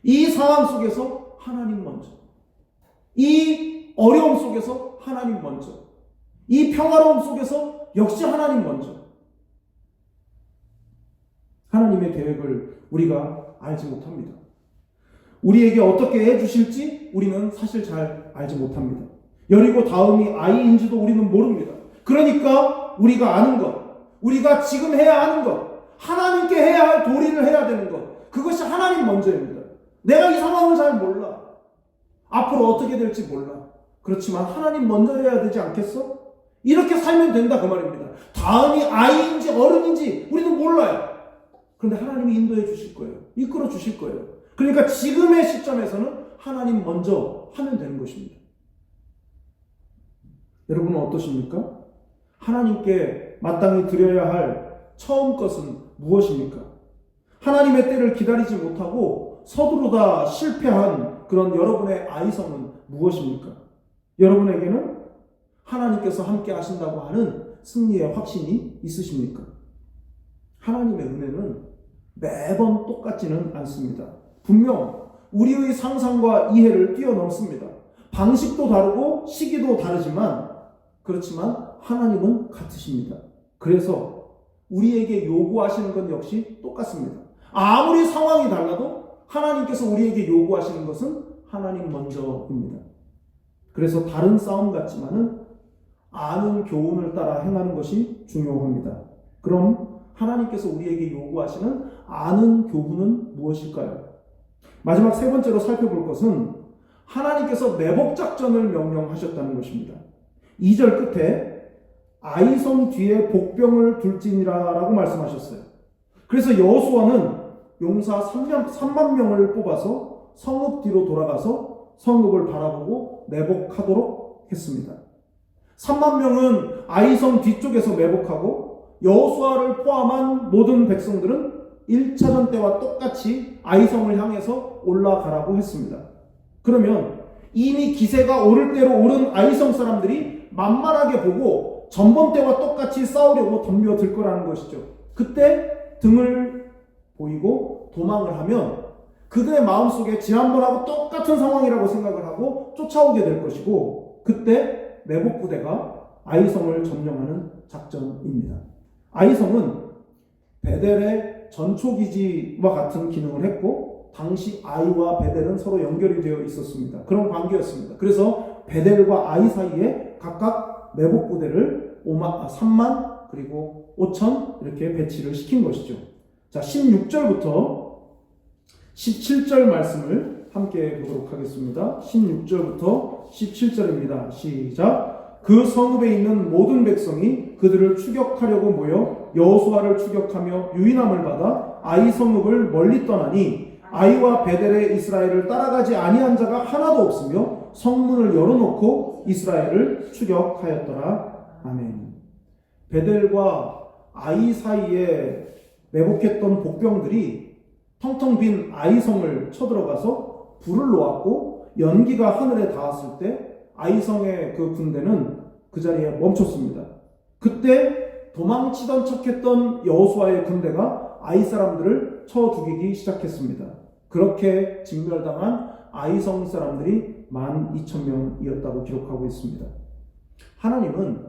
[SPEAKER 1] 이 상황 속에서 하나님 먼저. 이 어려움 속에서 하나님 먼저. 이 평화로움 속에서 역시 하나님 먼저. 하나님의 계획을 우리가 알지 못합니다. 우리에게 어떻게 해주실지 우리는 사실 잘 알지 못합니다. 여리고 다음이 아이인지도 우리는 모릅니다. 그러니까 우리가 아는 것, 우리가 지금 해야 하는 것, 하나님께 해야 할 도리를 해야 되는 것, 그것이 하나님 먼저입니다. 내가 이 상황을 잘 몰라. 앞으로 어떻게 될지 몰라. 그렇지만 하나님 먼저 해야 되지 않겠어? 이렇게 살면 된다 그 말입니다. 다음이 아이인지 어른인지 우리는 몰라요. 그런데 하나님이 인도해 주실 거예요. 이끌어 주실 거예요. 그러니까 지금의 시점에서는 하나님 먼저 하면 되는 것입니다. 여러분은 어떠십니까? 하나님께 마땅히 드려야 할 처음 것은 무엇입니까? 하나님의 때를 기다리지 못하고 서두르다 실패한 그런 여러분의 아이성은 무엇입니까? 여러분에게는 하나님께서 함께 하신다고 하는 승리의 확신이 있으십니까? 하나님의 은혜는 매번 똑같지는 않습니다. 분명 우리의 상상과 이해를 뛰어넘습니다. 방식도 다르고 시기도 다르지만, 그렇지만 하나님은 같으십니다. 그래서 우리에게 요구하시는 건 역시 똑같습니다. 아무리 상황이 달라도 하나님께서 우리에게 요구하시는 것은 하나님 먼저입니다. 그래서 다른 싸움 같지만은 아는 교훈을 따라 행하는 것이 중요합니다. 그럼 하나님께서 우리에게 요구하시는 아는 교훈은 무엇일까요? 마지막 세 번째로 살펴볼 것은 하나님께서 매복작전을 명령하셨다는 것입니다. 2절 끝에 아이성 뒤에 복병을 둘지니라 라고 말씀하셨어요. 그래서 여호수아는 용사 3만 명을 뽑아서 성읍 뒤로 돌아가서 성읍을 바라보고 매복하도록 했습니다. 3만 명은 아이성 뒤쪽에서 매복하고 여호수아를 포함한 모든 백성들은 1차전 때와 똑같이 아이성을 향해서 올라가라고 했습니다. 그러면 이미 기세가 오를 대로 오른 아이성 사람들이 만만하게 보고 전번 때와 똑같이 싸우려고 덤벼들 거라는 것이죠. 그때 등을 보이고 도망을 하면 그들의 마음속에 지난번하고 똑같은 상황이라고 생각을 하고 쫓아오게 될 것이고, 그때 매복부대가 아이성을 점령하는 작전입니다. 아이성은 베델의 전초기지와 같은 기능을 했고, 당시 아이와 베델은 서로 연결이 되어 있었습니다. 그런 관계였습니다. 그래서 베델과 아이 사이에 각각 매복부대를 3만 그리고 5천 이렇게 배치를 시킨 것이죠. 자, 16절부터 17절 말씀을 함께 보도록 하겠습니다. 16절부터 17절입니다. 시작. 그 성읍에 있는 모든 백성이 그들을 추격하려고 모여 여호수아를 추격하며 유인함을 받아 아이 성읍을 멀리 떠나니 아이와 베델의 이스라엘을 따라가지 아니한 자가 하나도 없으며 성문을 열어놓고 이스라엘을 추격하였더라. 아멘. 베델과 아이 사이에 매복했던 복병들이 텅텅 빈 아이성을 쳐들어가서 불을 놓았고 연기가 하늘에 닿았을 때 아이성의 그 군대는 그 자리에 멈췄습니다. 그때 도망치던 척했던 여호수아의 군대가 아이 사람들을 쳐 죽이기 시작했습니다. 그렇게 진멸당한 아이성 사람들이 12,000명이었다고 기록하고 있습니다. 하나님은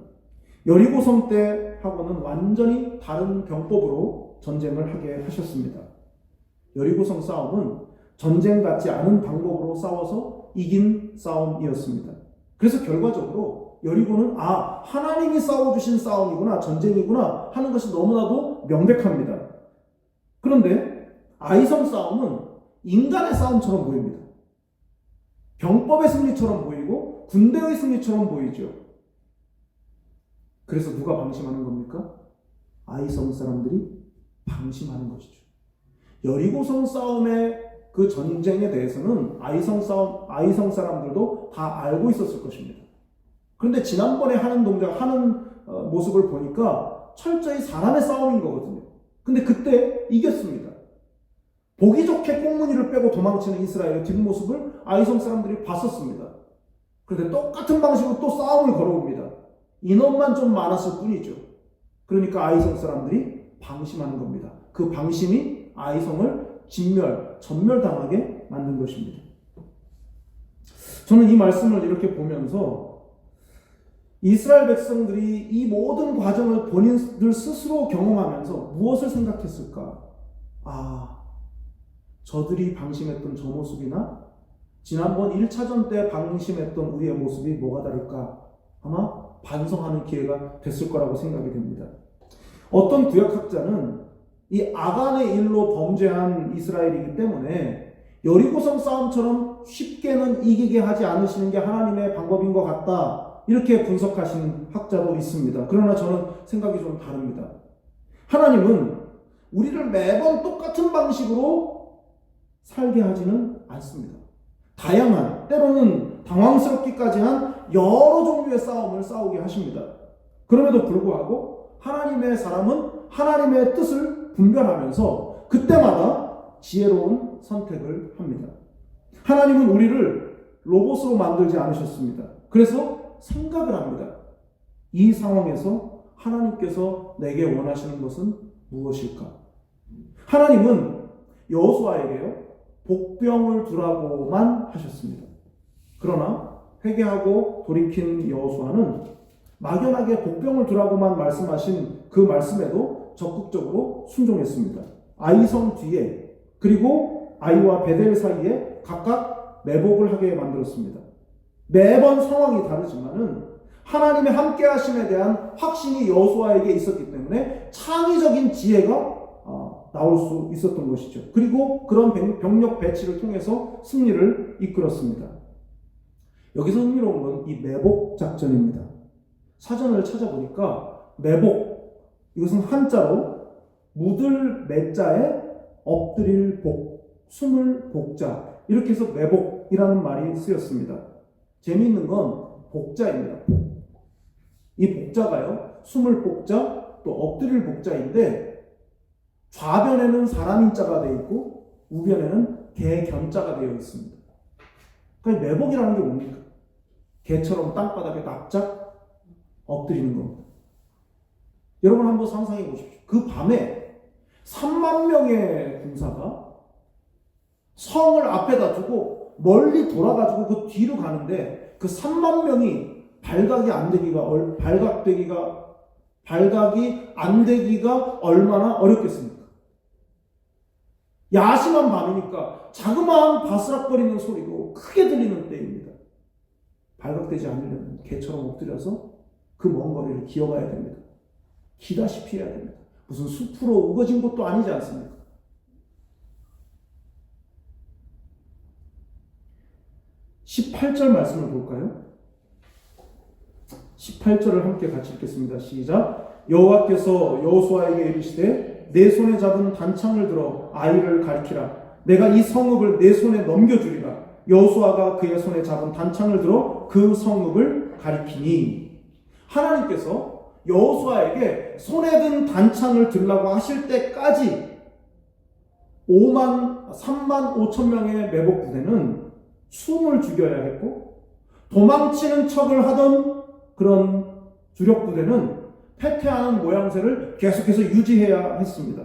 [SPEAKER 1] 여리고성 때 하고는 완전히 다른 병법으로 전쟁을 하게 하셨습니다. 여리고성 싸움은 전쟁 같지 않은 방법으로 싸워서 이긴 싸움이었습니다. 그래서 결과적으로 여리고는 하나님이 싸워주신 싸움이구나, 전쟁이구나 하는 것이 너무나도 명백합니다. 그런데 아이성 싸움은 인간의 싸움처럼 보입니다. 병법의 승리처럼 보이고 군대의 승리처럼 보이죠. 그래서 누가 방심하는 겁니까? 아이성 사람들이 방심하는 것이죠. 여리고성 싸움의 그 전쟁에 대해서는 아이성 사람들도 다 알고 있었을 것입니다. 그런데 지난번에 하는 모습을 보니까 철저히 사람의 싸움인 거거든요. 근데 그때 이겼습니다. 보기 좋게 꽁무니를 빼고 도망치는 이스라엘의 뒷모습을 아이성 사람들이 봤었습니다. 그런데 똑같은 방식으로 또 싸움을 걸어옵니다. 인원만 좀 많았을 뿐이죠. 그러니까 아이성 사람들이 방심하는 겁니다. 그 방심이 아이성을 전멸당하게 만든 것입니다. 저는 이 말씀을 이렇게 보면서 이스라엘 백성들이 이 모든 과정을 본인들 스스로 경험하면서 무엇을 생각했을까? 저들이 방심했던 저 모습이나 지난번 1차전 때 방심했던 우리의 모습이 뭐가 다를까? 아마 반성하는 기회가 됐을 거라고 생각이 됩니다. 어떤 구약학자는 이 아간의 일로 범죄한 이스라엘이기 때문에 여리고성 싸움처럼 쉽게는 이기게 하지 않으시는 게 하나님의 방법인 것 같다, 이렇게 분석하시는 학자도 있습니다. 그러나 저는 생각이 좀 다릅니다. 하나님은 우리를 매번 똑같은 방식으로 살게 하지는 않습니다. 다양한, 때로는 당황스럽기까지 한 여러 종류의 싸움을 싸우게 하십니다. 그럼에도 불구하고 하나님의 사람은 하나님의 뜻을 분별하면서 그때마다 지혜로운 선택을 합니다. 하나님은 우리를 로봇으로 만들지 않으셨습니다. 그래서 생각을 합니다. 이 상황에서 하나님께서 내게 원하시는 것은 무엇일까? 하나님은 여호수아에게요, 복병을 두라고만 하셨습니다. 그러나 회개하고 돌이킨 여호수아는 막연하게 복병을 두라고만 말씀하신 그 말씀에도 적극적으로 순종했습니다. 아이성 뒤에 그리고 아이와 베델 사이에 각각 매복을 하게 만들었습니다. 매번 상황이 다르지만은 하나님의 함께하심에 대한 확신이 여호수아에게 있었기 때문에 창의적인 지혜가 나올 수 있었던 것이죠. 그리고 그런 병력 배치를 통해서 승리를 이끌었습니다. 여기서 흥미로운 건 이 매복 작전입니다. 사전을 찾아보니까 매복, 이것은 한자로 묻을 매자에 엎드릴 복, 숨을 복자, 이렇게 해서 매복이라는 말이 쓰였습니다. 재미있는 건 복자입니다. 이 복자가요, 숨을 복자, 또 엎드릴 복자인데 좌변에는 사람 인자가 되어 있고 우변에는 개 견자가 되어 있습니다. 그러니까 매복이라는 게 뭡니까? 개처럼 땅바닥에 납작 엎드리는 겁니다. 여러분 한번 상상해 보십시오. 그 밤에 3만 명의 군사가 성을 앞에다 두고 멀리 돌아가지고 그 뒤로 가는데 그 3만 명이 발각이 안 되기가 얼마나 어렵겠습니까? 야심한 밤이니까 자그마한 바스락거리는 소리도 크게 들리는 때입니다. 발각되지 않으려면 개처럼 엎드려서 그 먼 거리를 기어가야 됩니다. 기다시피 해야 됩니다. 무슨 숲으로 우거진 곳도 아니지 않습니까? (18절) 말씀을 볼까요? 18절을 함께 같이 읽겠습니다. 시작. 여호와께서 여호수아에게 이르시되 내 손에 잡은 단창을 들어 아이를 가리키라. 내가 이 성읍을 내 손에 넘겨주리라. 여호수아가 그의 손에 잡은 단창을 들어 그 성읍을 가리키니. 하나님께서 여호수아에게 손에 든 단창을 들라고 하실 때까지 3만 5천 명의 매복 부대는 숨을 죽여야 했고, 도망치는 척을 하던 그런 주력 부대는 패퇴하는 모양새를 계속해서 유지해야 했습니다.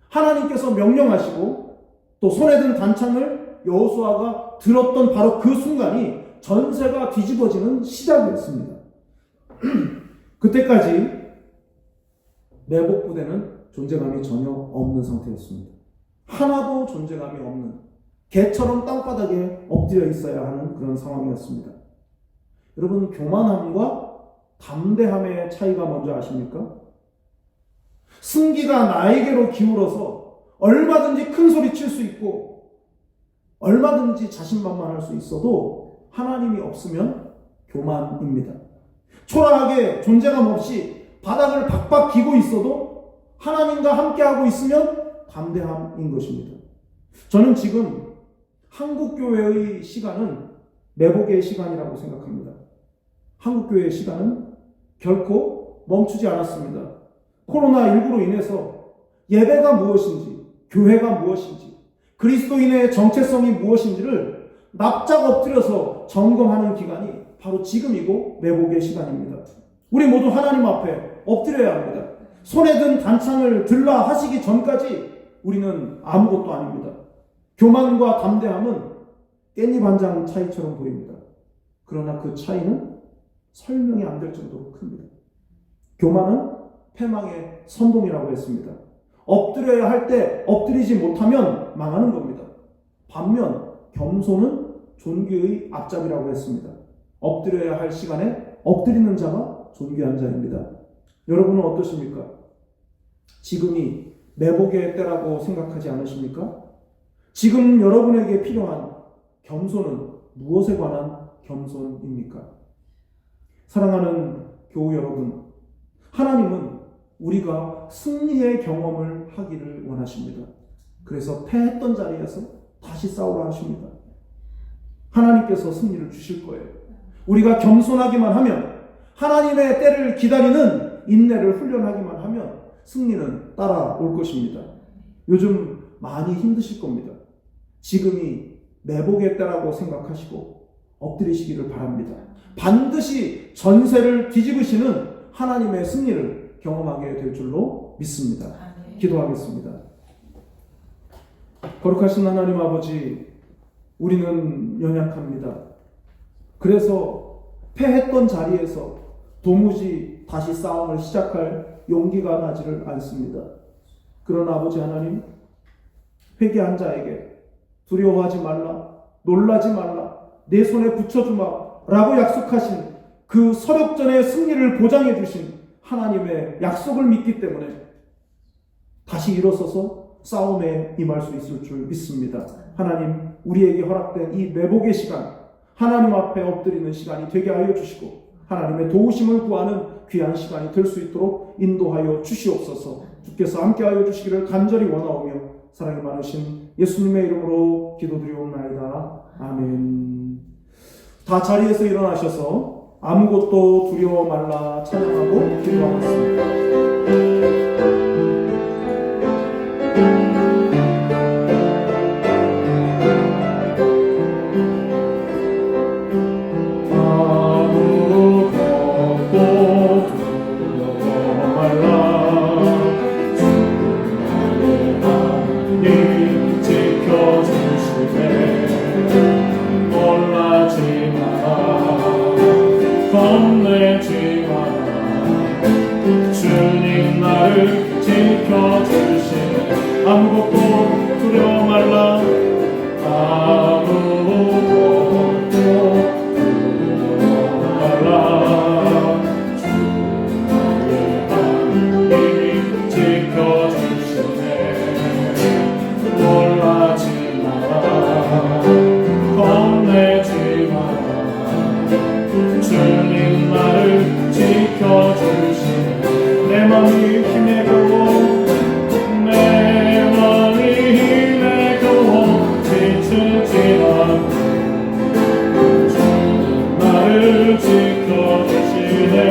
[SPEAKER 1] 하나님께서 명령하시고 또 손에 든 단창을 여호수아가 들었던 바로 그 순간이 전세가 뒤집어지는 시작이었습니다. 그때까지 매복부대는 존재감이 전혀 없는 상태였습니다. 하나도 존재감이 없는, 개처럼 땅바닥에 엎드려 있어야 하는 그런 상황이었습니다. 여러분, 교만함과 담대함의 차이가 뭔지 아십니까? 승기가 나에게로 기울어서 얼마든지 큰 소리 칠 수 있고 얼마든지 자신만만할 수 있어도 하나님이 없으면 교만입니다. 초라하게 존재감 없이 바닥을 박박 기고 있어도 하나님과 함께하고 있으면 담대함인 것입니다. 저는 지금 한국교회의 시간은 매복의 시간이라고 생각합니다. 한국교회의 시간은 결코 멈추지 않았습니다. 코로나19로 인해서 예배가 무엇인지, 교회가 무엇인지, 그리스도인의 정체성이 무엇인지를 납작 엎드려서 점검하는 기간이 바로 지금이고 매복의 시간입니다. 우리 모두 하나님 앞에 엎드려야 합니다. 손에 든 단창을 들라 하시기 전까지 우리는 아무것도 아닙니다. 교만과 담대함은 깻잎 한 장 차이처럼 보입니다. 그러나 그 차이는 설명이 안 될 정도로 큽니다. 교만은 패망의 선봉이라고 했습니다. 엎드려야 할 때 엎드리지 못하면 망하는 겁니다. 반면 겸손은 존귀의 앞잡이라고 했습니다. 엎드려야 할 시간에 엎드리는 자가 존귀한 자입니다. 여러분은 어떠십니까? 지금이 매복의 때라고 생각하지 않으십니까? 지금 여러분에게 필요한 겸손은 무엇에 관한 겸손입니까? 사랑하는 교우 여러분, 하나님은 우리가 승리의 경험을 하기를 원하십니다. 그래서 패했던 자리에서 다시 싸우라 하십니다. 하나님께서 승리를 주실 거예요. 우리가 겸손하기만 하면, 하나님의 때를 기다리는 인내를 훈련하기만 하면 승리는 따라올 것입니다. 요즘 많이 힘드실 겁니다. 지금이 매복의 때라고 생각하시고 엎드리시기를 바랍니다. 반드시 전세를 뒤집으시는 하나님의 승리를 경험하게 될 줄로 믿습니다. 기도하겠습니다. 거룩하신 하나님 아버지, 우리는 연약합니다. 그래서 패했던 자리에서 도무지 다시 싸움을 시작할 용기가 나지를 않습니다. 그러나 아버지 하나님, 회개한 자에게 두려워하지 말라, 놀라지 말라, 내 손에 붙여주마 라고 약속하신 그 서력전의 승리를 보장해 주신 하나님의 약속을 믿기 때문에 다시 일어서서 싸움에 임할 수 있을 줄 믿습니다. 하나님, 우리에게 허락된 이 매복의 시간, 하나님 앞에 엎드리는 시간이 되게 하여 주시고 하나님의 도우심을 구하는 귀한 시간이 될 수 있도록 인도하여 주시옵소서. 주께서 함께하여 주시기를 간절히 원하오며 사랑이 많으신 예수님의 이름으로 기도드리옵나이다. 아멘. 다 자리에서 일어나셔서 아무것도 두려워 말라 찬양하고 기도하겠습니다. 아무것도 두려워 말라. 아무것도 두려워 말라. 주 하나님이 지켜주시네. 놀라지 마라. 겁내지 마라. 주님 나를 지켜주시네. 내 맘이 힘내고 지켜주시네.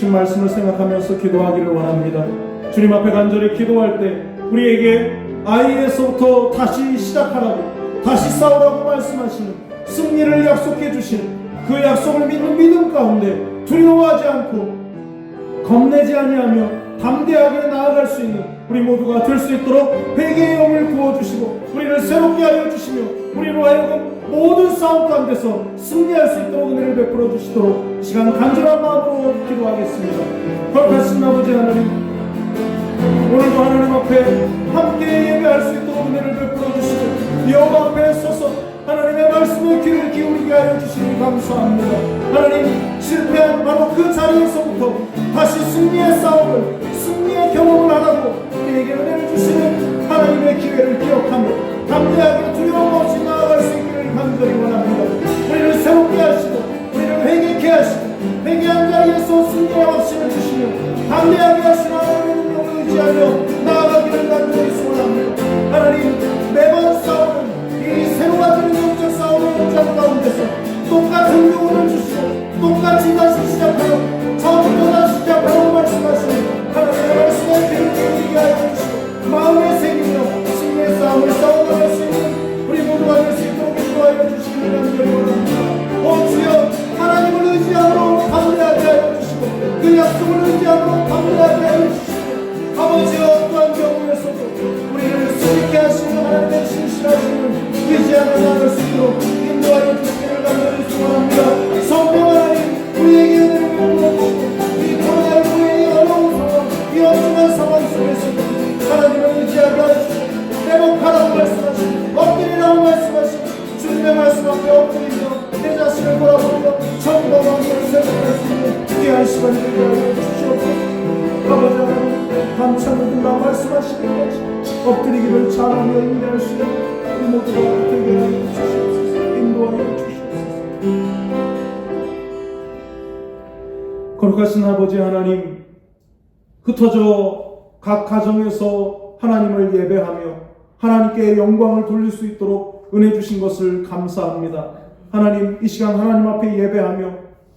[SPEAKER 1] 주신 말씀을 생각하면서 기도하기를 원합니다. 주님 앞에 간절히 기도할 때 우리에게 아이에서부터 다시 시작하라고, 다시 싸우라고 말씀하시는, 승리를 약속해 주시는 그 약속을 믿는 믿음 가운데 두려워하지 않고 겁내지 아니하며 담대하게 나아갈 수 있는 우리 모두가 될 수 있도록 회개의 영을 부어주시고 우리를 새롭게 하여 주시며 우리로 하여금 모든 싸움 가운데서 승리할 수 있도록 은혜를 베풀어 주시도록 이 시간 간절한 마음으로 기도하겠습니다. 거룩하신 아버지 하나님, 오늘도 하나님 앞에 함께 예배할 수 있도록 은혜를 베풀어 주시고 여호와 앞에 서서 하나님의 말씀에 귀를 기울이게 하여 주시니 감사합니다. 하나님, 실패한 바로 그 자리에서부터 다시 승리의 싸움을, 승리의 경험을 하라고 우리에게 은혜를 주시는 하나님의 기회를 기억하며 담대하게 두려움 없이 나아갈 수 있기를 간절히 원합니다. 우리를 새롭게 하시고 우리를 회개케 하시고 회개한 자리에서 승리의 확신을 주시며 담대하게 하시는 하나님의 능력을 의지하며 나아가기를 간절히 소원합니다. 하나님, 매번 싸우는 이 새로워지는 영적 싸움의 현장 가운데서 똑같은 교훈을 주시고 똑같이 다시 시작하고 처음부터 다시 시작하라고 말씀하시는 하나님의 말씀에 귀를 기울이게 하여 주시고 마음에 새기며 승리의 싸움을 싸워나갈 수 있는 우리 모두가 될 수 있도록 인도하여 주시기를 간절히 원합니다. 오 주여, 하나님을 의지함으로 담대하게 하여 주시고 그 약속을 의지함으로 담대하게 하여 주시고 아버지여, 어떠한 경우에서도 우리를 수익게 하시는 하나님의 신실하심을 의지하며 나아갈 수 있도록 인도하여 주시기를 간절히 소원합니다. 성령 하나님, 우리에게 은혜를 베풀어주시고 이 코로나19의 이 어려운 상황, 이 엄중한 상황 속에서도 하나님을 의지하게 하시고 회복하라고 말씀하시고 엎드리라고 말씀하시고 주님의 말씀 앞에 엎드리며 내 자신을 돌아보며 전과 왕국을 생각할 수 있는 귀한 시간이 되게 하여 주시옵소서. 아버지 하나님, 감찬을 듣나 말씀하시는 것이 엎드리기를 잘하며 인내할 수 있는 우리 모두가 되게 하여 주시옵소서. 인도하여 주시옵소서. 거룩하신 아버지 하나님, 흩어져 각 가정에서 하나님을 예배하며 하나님께 영광을 돌릴 수 있도록 은혜 주신 것을 감사합니다. 하나님, 이 시간 하나님 앞에 예배하며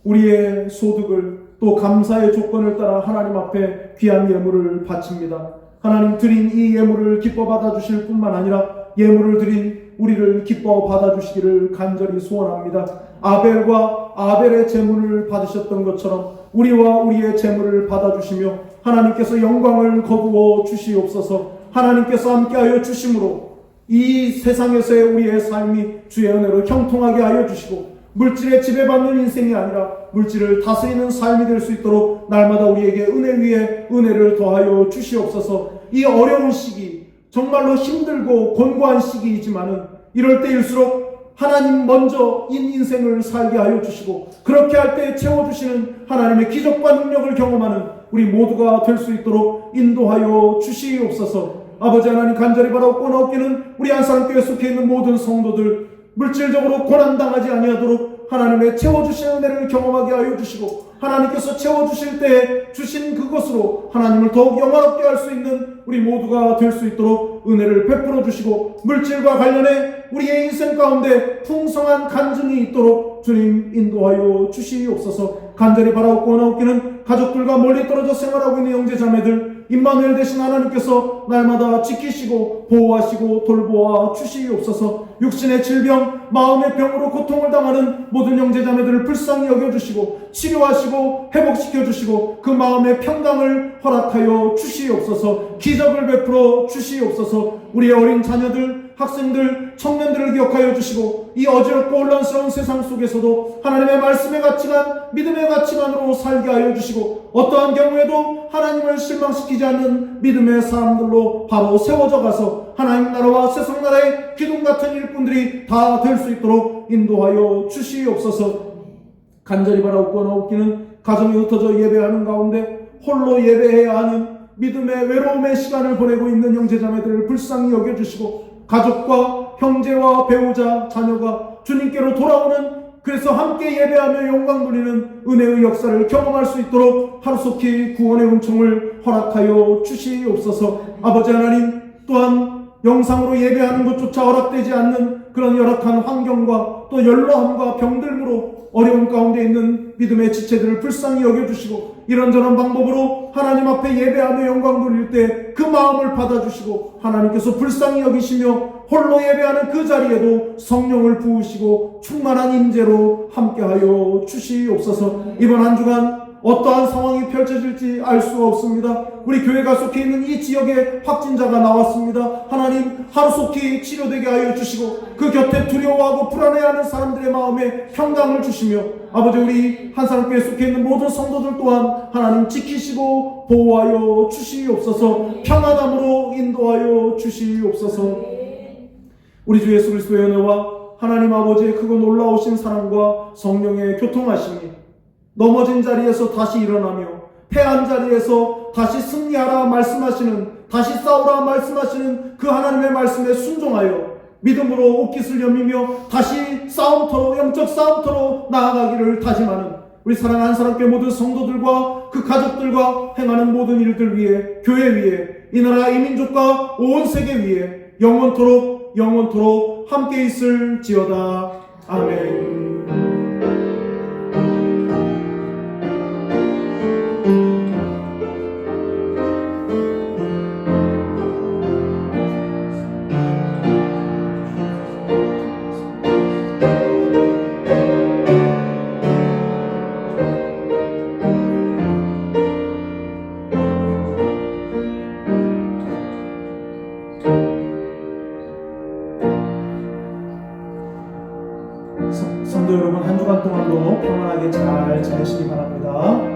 [SPEAKER 1] 우리의 소득을 또 감사의 조건을 따라 하나님 앞에 귀한 예물을 바칩니다. 하나님, 드린 이 예물을 기뻐 받아주실 뿐만 아니라 예물을 드린 우리를 기뻐 받아주시기를 간절히 소원합니다. 아벨과 아벨의 제물을 받으셨던 것처럼 우리와 우리의 제물을 받아주시며 하나님께서 영광을 거두어 주시옵소서. 하나님께서 함께하여 주심으로 이 세상에서의 우리의 삶이 주의 은혜로 형통하게 하여 주시고 물질에 지배받는 인생이 아니라 물질을 다스리는 삶이 될 수 있도록 날마다 우리에게 은혜 위에 은혜를 더하여 주시옵소서. 이 어려운 시기, 정말로 힘들고 곤고한 시기이지만은 이럴 때일수록 하나님 먼저 인생을 살게 하여 주시고 그렇게 할 때 채워주시는 하나님의 기적과 능력을 경험하는 우리 모두가 될 수 있도록 인도하여 주시옵소서. 아버지 하나님, 간절히 바라옵고 나옵기는 우리 한산교회 속해 있는 모든 성도들 물질적으로 고난당하지 아니하도록 하나님의 채워주시는 은혜를 경험하게 하여 주시고 하나님께서 채워주실 때 주신 그것으로 하나님을 더욱 영화롭게 할 수 있는 우리 모두가 될 수 있도록 은혜를 베풀어 주시고 물질과 관련해 우리의 인생 가운데 풍성한 간증이 있도록 주님 인도하여 주시옵소서. 간절히 바라옵고 나옵기는 가족들과 멀리 떨어져 생활하고 있는 형제자매들 임마누엘 되신 하나님께서 날마다 지키시고 보호하시고 돌보아 주시옵소서. 육신의 질병, 마음의 병으로 고통을 당하는 모든 형제자매들을 불쌍히 여겨주시고 치료하시고 회복시켜주시고 그 마음의 평강을 허락하여 주시옵소서. 기적을 베풀어 주시옵소서. 우리의 어린 자녀들, 학생들, 청년들을 기억하여 주시고 이 어지럽고 혼란스러운 세상 속에서도 하나님의 말씀의 가치관, 믿음의 가치관으로 살게 하여 주시고 어떠한 경우에도 하나님을 실망시키지 않는 믿음의 사람들로 바로 세워져 가서 하나님 나라와 세상 나라의 기둥 같은 일꾼들이 다 될 수 있도록 인도하여 주시옵소서. 간절히 바라옵고 나옵기는 가정이 흩어져 예배하는 가운데 홀로 예배해야 하는 믿음의 외로움의 시간을 보내고 있는 형제자매들을 불쌍히 여겨주시고 가족과 형제와 배우자, 자녀가 주님께로 돌아오는, 그래서 함께 예배하며 영광 돌리는 은혜의 역사를 경험할 수 있도록 하루속히 구원의 은총을 허락하여 주시옵소서. 아버지 하나님, 또한 영상으로 예배하는 것조차 허락되지 않는 그런 열악한 환경과 또 연로함과 병들므로 어려운 가운데 있는 믿음의 지체들을 불쌍히 여겨주시고 이런저런 방법으로 하나님 앞에 예배하며 영광 돌릴 때 그 마음을 받아주시고 하나님께서 불쌍히 여기시며 홀로 예배하는 그 자리에도 성령을 부으시고 충만한 임재로 함께하여 주시옵소서. 이번 한 주간 어떠한 상황이 펼쳐질지 알 수 없습니다. 우리 교회가 속해 있는 이 지역에 확진자가 나왔습니다. 하나님 하루속히 치료되게 하여 주시고 그 곁에 두려워하고 불안해하는 사람들의 마음에 평강을 주시며 아버지 우리 한사람교회에 속해 있는 모든 성도들 또한 하나님 지키시고 보호하여 주시옵소서. 평안함으로 인도하여 주시옵소서. 우리 주 예수 그리스도의 은혜와 하나님 아버지의 크고 놀라우신 사랑과 성령의 교통하심이 넘어진 자리에서 다시 일어나며 패한 자리에서 다시 승리하라 말씀하시는, 다시 싸우라 말씀하시는 그 하나님의 말씀에 순종하여 믿음으로 옷깃을 여미며 다시 싸움터로, 영적 싸움터로 나아가기를 다짐하는 우리 사랑하는 사랑교회 모든 성도들과 그 가족들과 행하는 모든 일들 위해, 교회 위에, 이 나라 이 민족과 온 세계 위에 영원토록 함께 있을지어다. 아멘. 성도 여러분, 한 주간 동안도 평안하게 잘 지내시기 바랍니다.